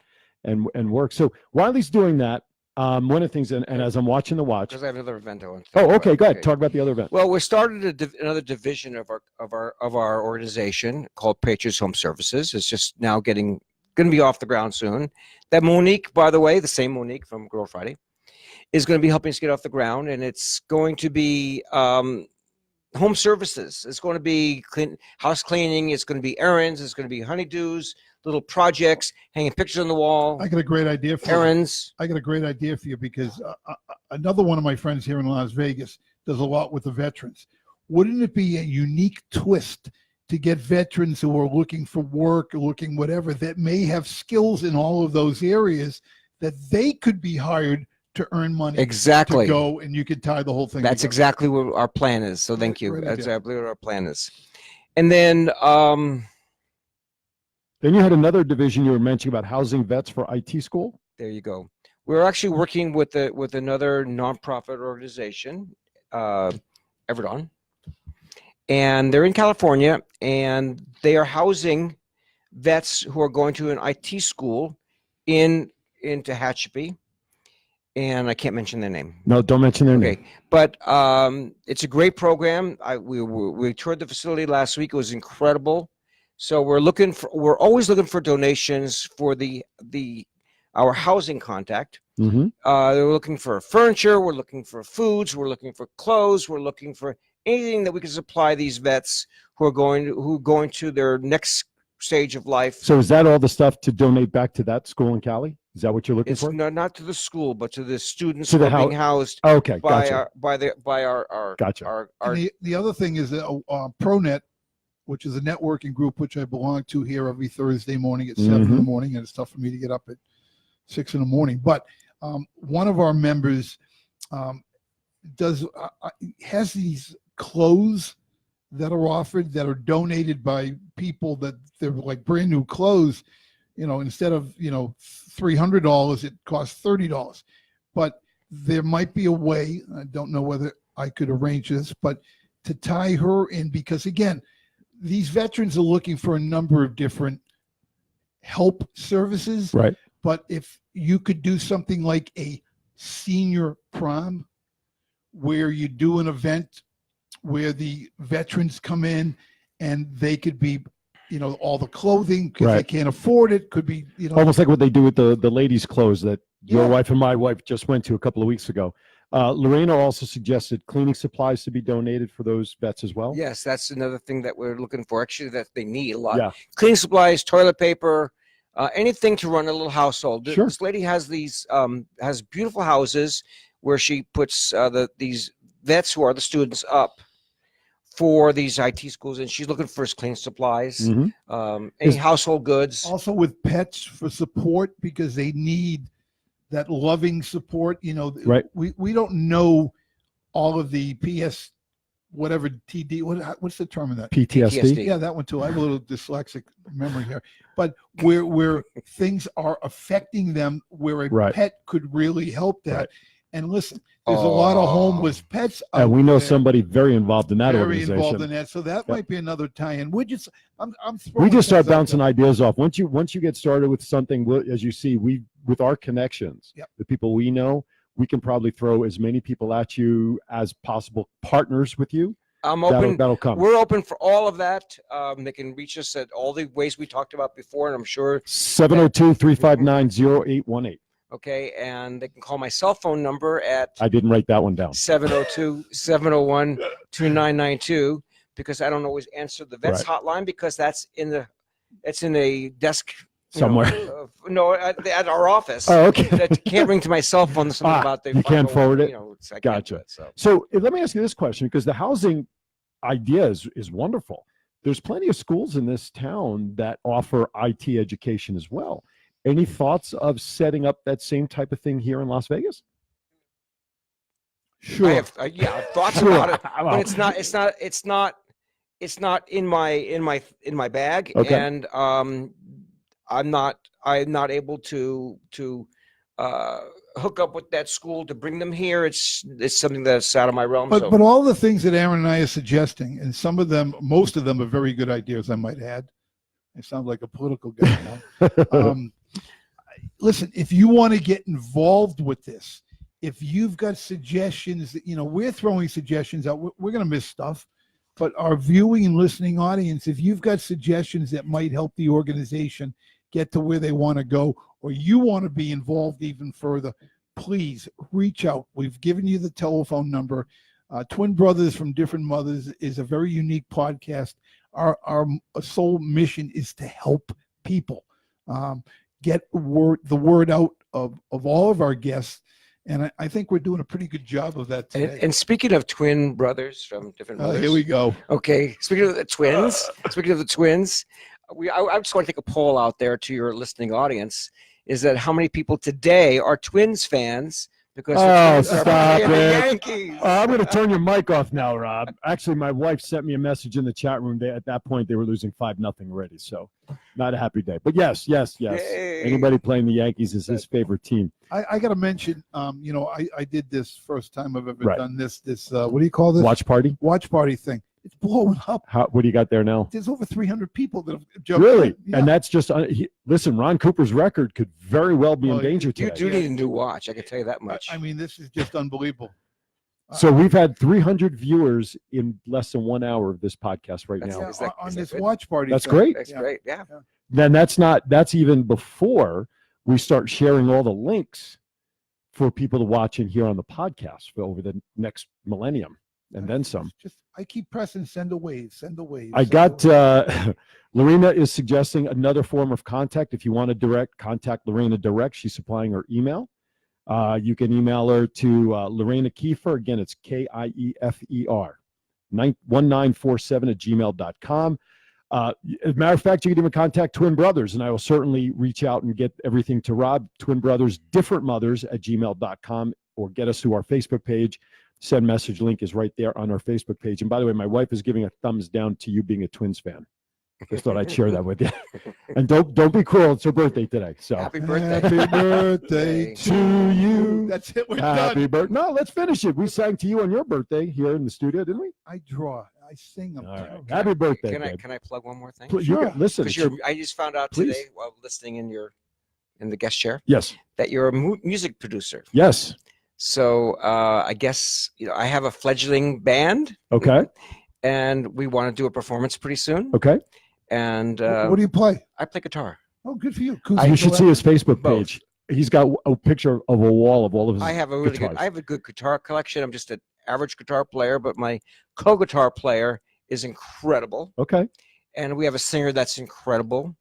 and work. So while he's doing that, one of the things, and as I'm watching the watch. Because I have another event I want to Oh, talk okay, about. go ahead. Talk about the other event. Well, we started another division of our organization called Patriots Home Services. It's just now going to be off the ground soon. That Monique, by the way, the same Monique from Girl Friday, is going to be helping us get off the ground, and it's going to be home services. It's going to be house cleaning. It's going to be errands. It's going to be honeydews, little projects, hanging pictures on the wall, I got a great idea for you. errands. I got a great idea for you because another one of my friends here in Las Vegas does a lot with the veterans. Wouldn't it be a unique twist to get veterans who are looking for work or looking whatever that may have skills in all of those areas that they could be hired to earn money Exactly. to go, and you could tie the whole thing That's together. exactly what our plan is. So thank you. Great That's idea. exactly what our plan is. And then Then you had another division you were mentioning about housing vets for IT school. there you go. We're actually working with another nonprofit organization, Everdon, and they're in California, and they are housing vets who are going to an IT school in Tehachapi, and I can't mention their name. No, don't mention their name. Okay, but it's a great program. We toured the facility last week. It was incredible. So we're always looking for donations for our housing contact. Mm-hmm. We're looking for furniture. We're looking for foods. We're looking for clothes. We're looking for anything that we can supply these vets who are going to their next stage of life. So is that all the stuff to donate back to that school in Cali? Is that what you're looking It's for? not to the school, but to the students To who the are being housed Okay, by gotcha. our Gotcha. And the other thing is that ProNet, which is a networking group which I belong to here every Thursday morning at 7 in the Mhm. morning, and it's tough for me to get up at 6 in the morning. But one of our members has these clothes that are offered that are donated by people that they're like brand new clothes. instead of, $300, it costs $30. But there might be a way, I don't know whether I could arrange this, but to tie her in, because again, these veterans are looking for a number of different help services. Right. But if you could do something like a senior prom, where you do an event where the veterans come in and they could be, all the clothing, because they Right. can't afford it, could be, Almost like what they do with the ladies' clothes that your Yeah. wife and my wife just went to a couple of weeks ago. Lorena also suggested cleaning supplies to be donated for those vets as well. Yes, that's another thing that we're looking for. Actually, that they need a lot. Yeah. Cleaning supplies, toilet paper, anything to run a little household. Sure. This lady has these has beautiful houses where she puts these vets who are the students up for these IT schools, and she's looking for cleaning supplies, Mhm. any household goods. also with pets for support, because they need that loving support. Right. We don't know all of the PS, whatever TD, what's the term of that? PTSD. Yeah, that one too. I have a little dyslexic memory here, but where things are affecting them, where a Right. pet could really help that. Right. And listen, there's a lot of homeless pets out And we know there, somebody very involved in that very organization. involved in that. So that Yeah. might be another tie-in. I'm We throwing just start things out bouncing there. ideas off. Once you get started with something, as you see, with our connections, Yep. the people we know, we can probably throw as many people at you as possible, partners with you. I'm open. That'll come. We're open for all of that. They can reach us at all the ways we talked about before, and I'm sure 702-359-0818. okay, and they can call my cell phone number at I didn't write that one down. 702-701-2992, because I don't always answer the vets hotline, because that's in a desk Somewhere. At our office. Oh, okay. That can't ring to my cell phone. Something about you can't forward it? I can't do Gotcha. it, so. So let me ask you this question, because the housing idea is wonderful. There's plenty of schools in this town that offer IT education as well. Any thoughts of setting up that same type of thing here in Las Vegas? Sure. I have thoughts Sure. about it, Well, but it's not in my bag, Okay. and I'm not able to hook up with that school to bring them here. It's something that's out of my realm. But all the things that Aaron and I are suggesting, and most of them are very good ideas, I might add. I sound like a political guy now. Listen, if you want to get involved with this, if you've got suggestions that, we're throwing suggestions out, we're going to miss stuff, but our viewing and listening audience, if you've got suggestions that might help the organization get to where they want to go, or you want to be involved even further, please reach out. We've given you the telephone number. Twin Brothers from Different Mothers is a very unique podcast. Our sole mission is to help people. Get the word out of all of our guests, and I think we're doing a pretty good job of that today. and speaking of twin brothers from different mothers, Here we go. Okay, speaking of the twins, I just want to take a poll out there to your listening audience: is that how many people today are Twins fans? Because the Twins are stop playing the it. Yankees. I'm going to turn your mic off now, Rob. Actually, my wife sent me a message in the chat room. At that point, they were losing 5-0 already, so not a happy day. But yes. Yay. Anybody playing the Yankees is his favorite team. I got to mention, I did this first time I've ever Right. done this. What do you call this? Watch party. Watch party thing. It's blowing up. What do you got there now? There's over 300 people that have jumped Really? in. Yeah. And that's just listen. Ron Cooper's record could very well be in Well, danger You today. do need a new watch. I can tell you that much. I mean, this is just unbelievable. So we've had 300 viewers in less than 1 hour of this podcast right That's now. Is that- on is that this good? watch party. That's thing. great. That's great. Yeah. Then that's even before we start sharing all the links for people to watch and hear on the podcast for over the next millennium and then some. I keep pressing send a wave. I got Lorena is suggesting another form of contact. If you want to contact Lorena direct, she's supplying her email. You can email her to Lorena Keifer. Again, it's Kiefer 1947 @gmail.com. As a matter of fact, you can even contact Twin Brothers, and I will certainly reach out and get everything to Rob. Twin Brothers, Different Mothers @gmail.com, or get us to our Facebook page. Send message link is right there on our Facebook page. And by the way, my wife is giving a thumbs down to you being a Twins fan. Just thought I'd share that with you. And don't be cruel. It's her birthday today. So Happy birthday. Happy birthday to you. That's it. We're happy done. birthday. No, let's finish it. We sang to you on your birthday here in the studio, didn't we? I draw. I sing them. All right. terrible. Happy birthday, Can I babe. can I plug one more thing? Pl- you Sure. got- listen. Because I just found out Please. today while listening in the guest chair Yes. that you're a music producer. Yes. So I guess I have a fledgling band, Okay. and we want to do a performance pretty soon. Okay. And What do you play? I play guitar. Oh, good for you. You should see his Facebook Both. page. He's got a picture of a wall of all of his. I have a really guitars. good. I have a good guitar collection. I'm just an average guitar player, but my co-guitar player is incredible, Okay. and we have a singer that's incredible.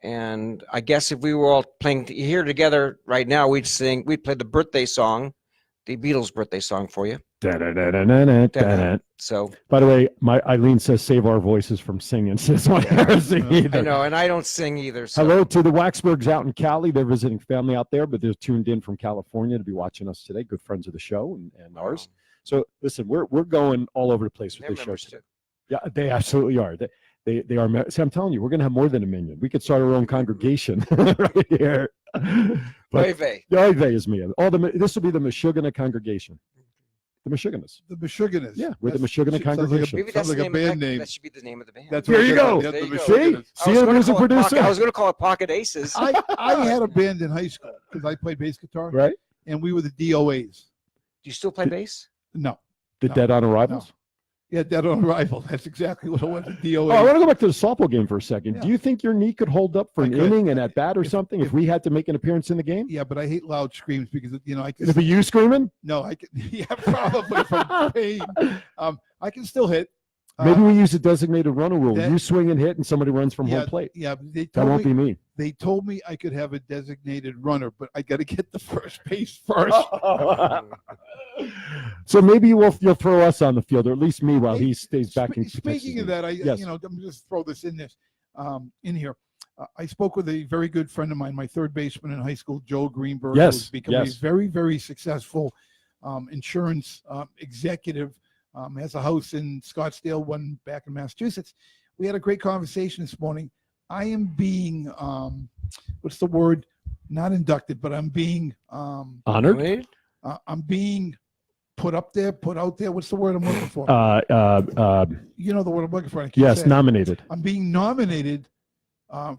And I guess if we were all playing here together right now, we'd play the birthday song, the Beatles' birthday song for you. Da-da-da-da-da-da-da. So By the way, my Eileen says save our voices from singing. She doesn't want to hear us sing either. I know, and I don't sing either. So. Hello to the Waxbergs out in Cali. They're visiting family out there, but they're tuned in from California to be watching us today. Good friends of the show and ours. So listen, we're going all over the place with They're this show members today. too. Yeah, they absolutely are. They are. See, I'm telling you, we're going to have more than 1 million. We could start our own congregation right here. But Oy vey. Oy vey is me. This will be the Meshuggah congregation. The Meshuggahs. The Meshuggahs. Yeah, we're the Meshuggah sounds like a- congregation. Maybe Sounds that's like the a name band name. That should be the name of the band. That's There what you they're go. called. Yeah, There the you go. See, Meshuggahs. see the music producer. I was going to call it Pocket Aces. I had a band in high school because I played bass guitar, Right? and we were the DOAs. Do you still play bass? No. The No. Dead on Arrivals. Yeah, Dead on Arrival. That's exactly what it was. The Oh, I DOAs. want to go back to the softball game for a second. Yeah. Do you think your knee could hold up for I an could. inning and at bat or If- something if if- we had to make an appearance in the game? Yeah, but I hate loud screams because I can. It'd be you screaming? No, I can. Yeah, probably from pain. I can still hit. Maybe we use a designated runner rule. that- You swing and hit, and somebody runs from yeah, home plate. Yeah, they That told won't me be me. they told me I could have a designated runner, but I got to get the first base first. So maybe you'll throw us on the field, or at least me, while Hey, he stays back in. Speaking of that, Yes. let me just throw this in here. I spoke with a very good friend of mine, my third baseman in high school, Joe Greenberg, Yes, who's become yes. a very, very successful insurance executive. Has a house in Scottsdale, one back in Massachusetts. We had a great conversation this morning. I am being, what's the word? Not inducted, but I'm being, Honored. Wait. I'm being put out there. What's the word I'm looking for? You know the word I'm looking for. I can't Yes, say it. nominated. I'm being nominated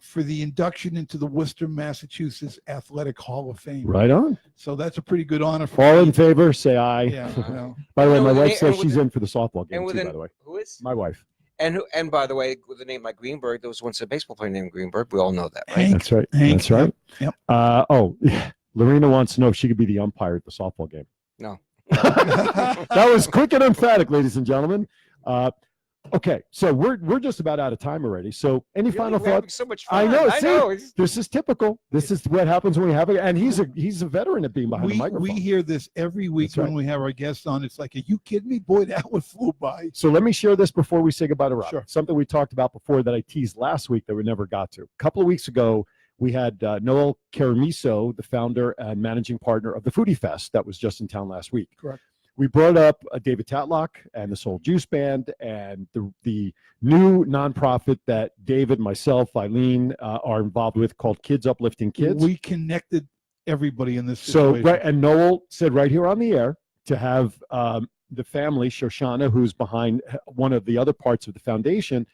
for the induction into the Worcester, Massachusetts Athletic Hall of Fame. Right on. So that's a pretty good honor for All me. in favor, say aye. Yeah. Well, By the way, And my with wife the- says and with she's the- in for the softball game And too. within By the way, who is? my wife. And by the way, with a name like Greenberg, there was once a baseball player named Greenberg. We all know that, right? Hank, That's right. Hank, That's right. Yep. Lorena wants to know if she could be the umpire at the softball game. No. That was quick and emphatic, ladies and gentlemen. Okay, so we're just about out of time already. So any Really, final we're having thoughts? so much I fun. know. I See, know. It's- this is typical. This is what happens when we have it. And he's a veteran at being behind the microphone. we hear this every week That's right. when we have our guests on. It's like, are you kidding me? Boy, that one flew by. So let me share this before we say goodbye to Rob. Sure. Something we talked about before that I teased last week that we never got to. A couple of weeks ago, we had Noel Caramiso, the founder and managing partner of the Foodie Fest that was just in town last week. Correct. We brought up David Tatlock and the Soul Juice Band and the new nonprofit that David, myself, Eileen are involved with called Kids Uplifting Kids. We connected everybody in this So, situation. right, and Noel said right here on the air to have the family, Shoshana, who's behind one of the other parts of the foundation,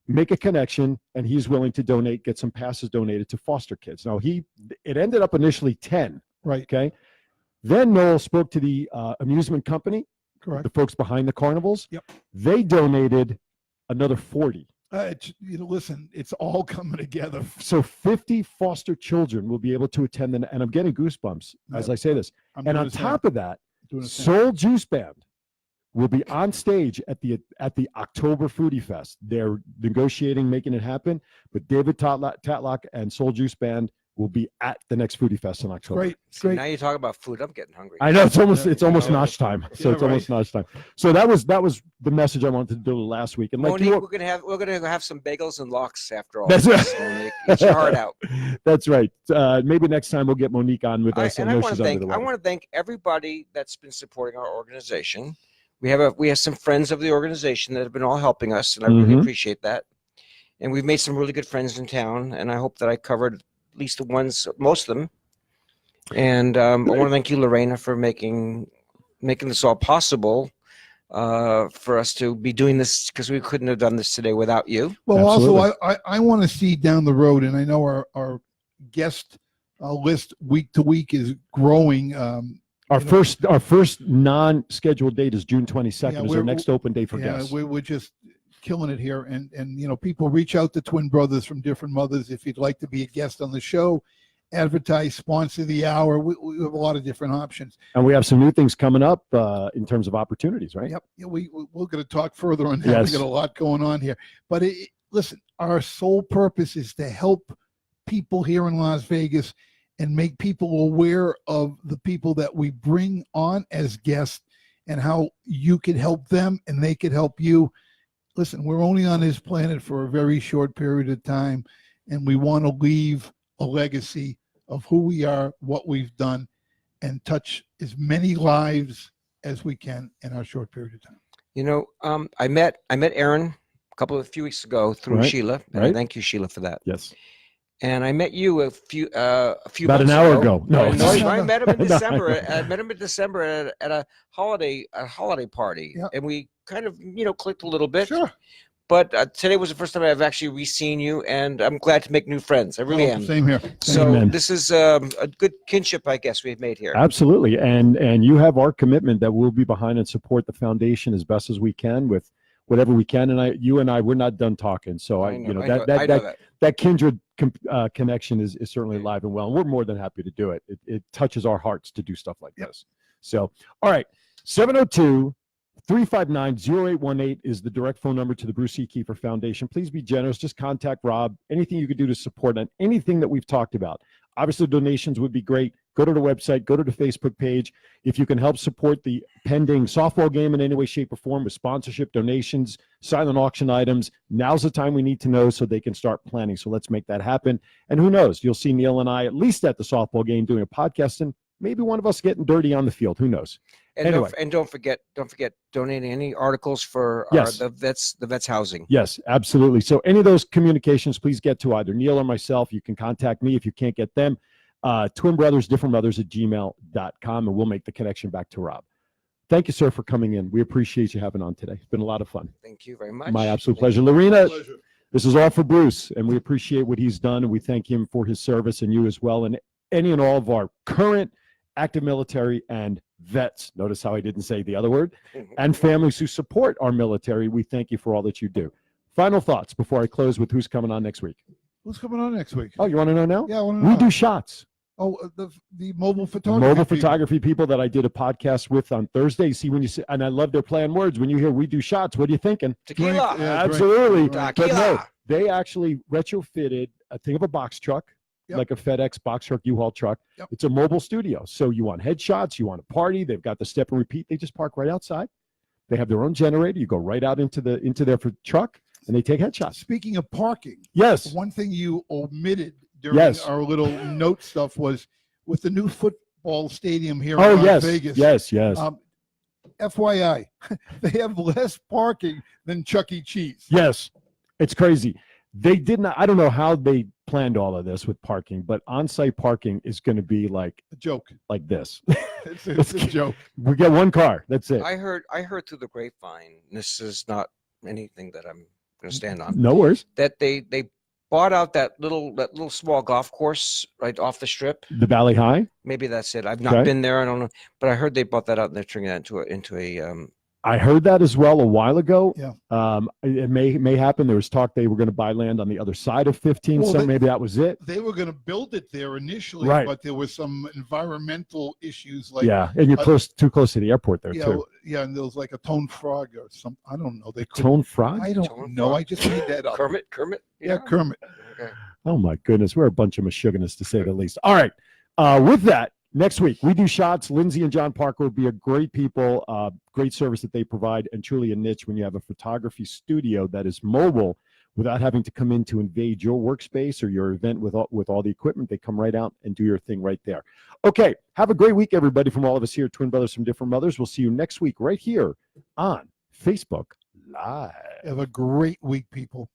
make a connection, and he's willing to donate, get some passes donated to foster kids. Now, it ended up initially 10, Right. okay? Then Noel spoke to the amusement company, Correct. the folks behind the carnivals. Yep. They donated another 40. Listen, it's all coming together. So 50 foster children will be able to attend, and I'm getting goosebumps as Yep. I say this. I'm And doing on the same. top of that, Doing the same. Soul Juice Band will be on stage at the October Foodie Fest. They're negotiating, making it happen. But David Tatlock and Soul Juice Band will be at the next Foodie Fest in October. Great. See, Great. now you talk about food. I'm getting hungry. I know it's almost Yeah, almost yeah. notch time. So Yeah, it's almost notch time. So that was the message I wanted to do last week. And like Monique, you, we're gonna have some bagels and lox after all. That's this, right. Monique. Eat your heart out. That's right. Maybe next time we'll get Monique on with us. I know want she's to under thank the I weather. want to thank everybody that's been supporting our organization. We have some friends of the organization that have been all helping us, and I really Mhm. appreciate that. and we've made some really good friends in town. And I hope that I covered at least most of them. And I want to thank you, Lorena, for making this all possible. For us to be doing this, because we couldn't have done this today without you. Well, Absolutely. also, I want to see down the road, and I know our guest list week to week is growing. Our first non-scheduled date is June 22nd. Yeah, is our next open day for yeah, guests. we're just killing it here, and people reach out to twin brothers from different mothers if you'd like to be a guest on the show, advertise, sponsor the hour. We have a lot of different options. And we have some new things coming up in terms of opportunities, right? Yep. Yeah, we're going to talk further on that. Yes. We got a lot going on here. But listen, our sole purpose is to help people here in Las Vegas and make people aware of the people that we bring on as guests and how you could help them and they could help you. Listen, we're only on this planet for a very short period of time, and we want to leave a legacy of who we are, what we've done, and touch as many lives as we can in our short period of time. I met Aaron a few weeks ago through Right, Sheila, and right. thank you, Sheila, for that. Yes. And I met you a few About months an hour ago. No. I met him in No, December. I met him in December at a holiday party, Yep. and we kind of clicked a little bit. Sure. But today was the first time I've actually re-seen you, and I'm glad to make new friends. I really am. Same here. So Amen. this is a good kinship, I guess, we've made here. Absolutely. And you have our commitment that we'll be behind and support the foundation as best as we can with whatever we can. And you and I, we're not done talking. So I know that. that kindred connection is certainly alive and well. And we're more than happy to do it. It touches our hearts to do stuff like this. So, all right. 702-359-0818 is the direct phone number to the Bruce C. Keifer Foundation. Please be generous. Just contact Rob. Anything you could do to support on anything that we've talked about. Obviously, donations would be great. Go to the website. Go to the Facebook page. If you can help support the pending softball game in any way, shape, or form with sponsorship, donations, silent auction items, now's the time we need to know so they can start planning. So let's make that happen. And who knows? You'll see Neil and I at least at the softball game doing a podcast, and maybe one of us getting dirty on the field. Who knows? And Anyway. don't forget donating any articles for the vets housing. Yes, absolutely. So any of those communications, please get to either Neil or myself. You can contact me if you can't get them. twinbrothersdifferentmothers@gmail.com, and we'll make the connection back to Rob. Thank you, sir, for coming in. We appreciate you having on today. It's been a lot of fun. Thank you very much. My absolute pleasure. Lorena, this is all for Bruce, and we appreciate what he's done, and we thank him for his service, and you as well, and any and all of our current active military and vets. Notice how I didn't say the other word. And families who support our military. We thank you for all that you do. Final thoughts before I close with who's coming on next week. Who's coming on next week? Oh, you want to know now? Yeah, I want to know. We do shots. Oh, the mobile photography. Mobile people. photography people that I did a podcast with on Thursday. See, when you say, and I love their play on words. When you hear "we do shots," what are you thinking? Tequila. Yeah, Absolutely. Right. But no, Tequila. they actually retrofitted a thing of a box truck, Yep. like a FedEx box truck, U-Haul truck. Yep. It's a mobile studio. So you want headshots, you want a party. They've got the step and repeat. They just park right outside. They have their own generator. You go right out into their truck, and they take headshots. Speaking of parking, Yes. one thing you omitted during Yes. our little note stuff was with the new football stadium here Oh, in Las yes. Vegas. Yes. Yes. FYI, they have less parking than Chuck E. Cheese. Yes. It's crazy. They did not. I don't know how they planned all of this with parking, but on-site parking is going to be like A joke. this. It's a joke. We get one car. That's it. I heard through the grapevine. This is not anything that I'm going to stand on. No worries. That they bought out that little small golf course right off the strip. The Valley High. Maybe that's it. I've not Okay. been there. I don't know, but I heard they bought that out and they're turning that into a I heard that as well a while ago. Yeah. It may happen. There was talk they were going to buy land on the other side of 15, Well, so they- maybe that was it. They were going to build it there initially, Right. but there was some environmental issues like Yeah, and you're too close to the airport there too. yeah, and there was like a tone frog or some. I don't know. They couldn't. Tone Frog? I don't Tone know. frog? I just made that up. Kermit. Yeah, Kermit. Okay. Oh my goodness, we're a bunch of mishugginists to say the least. All right, with that, next week we do shots. Lindsay and John Parker will be a great people, great service that they provide, and truly a niche when you have a photography studio that is mobile without having to come in to invade your workspace or your event with all the equipment. They come right out and do your thing right there. Okay, have a great week, everybody. From all of us here, Twin Brothers from Different Mothers. We'll see you next week right here on Facebook Live. Have a great week, people.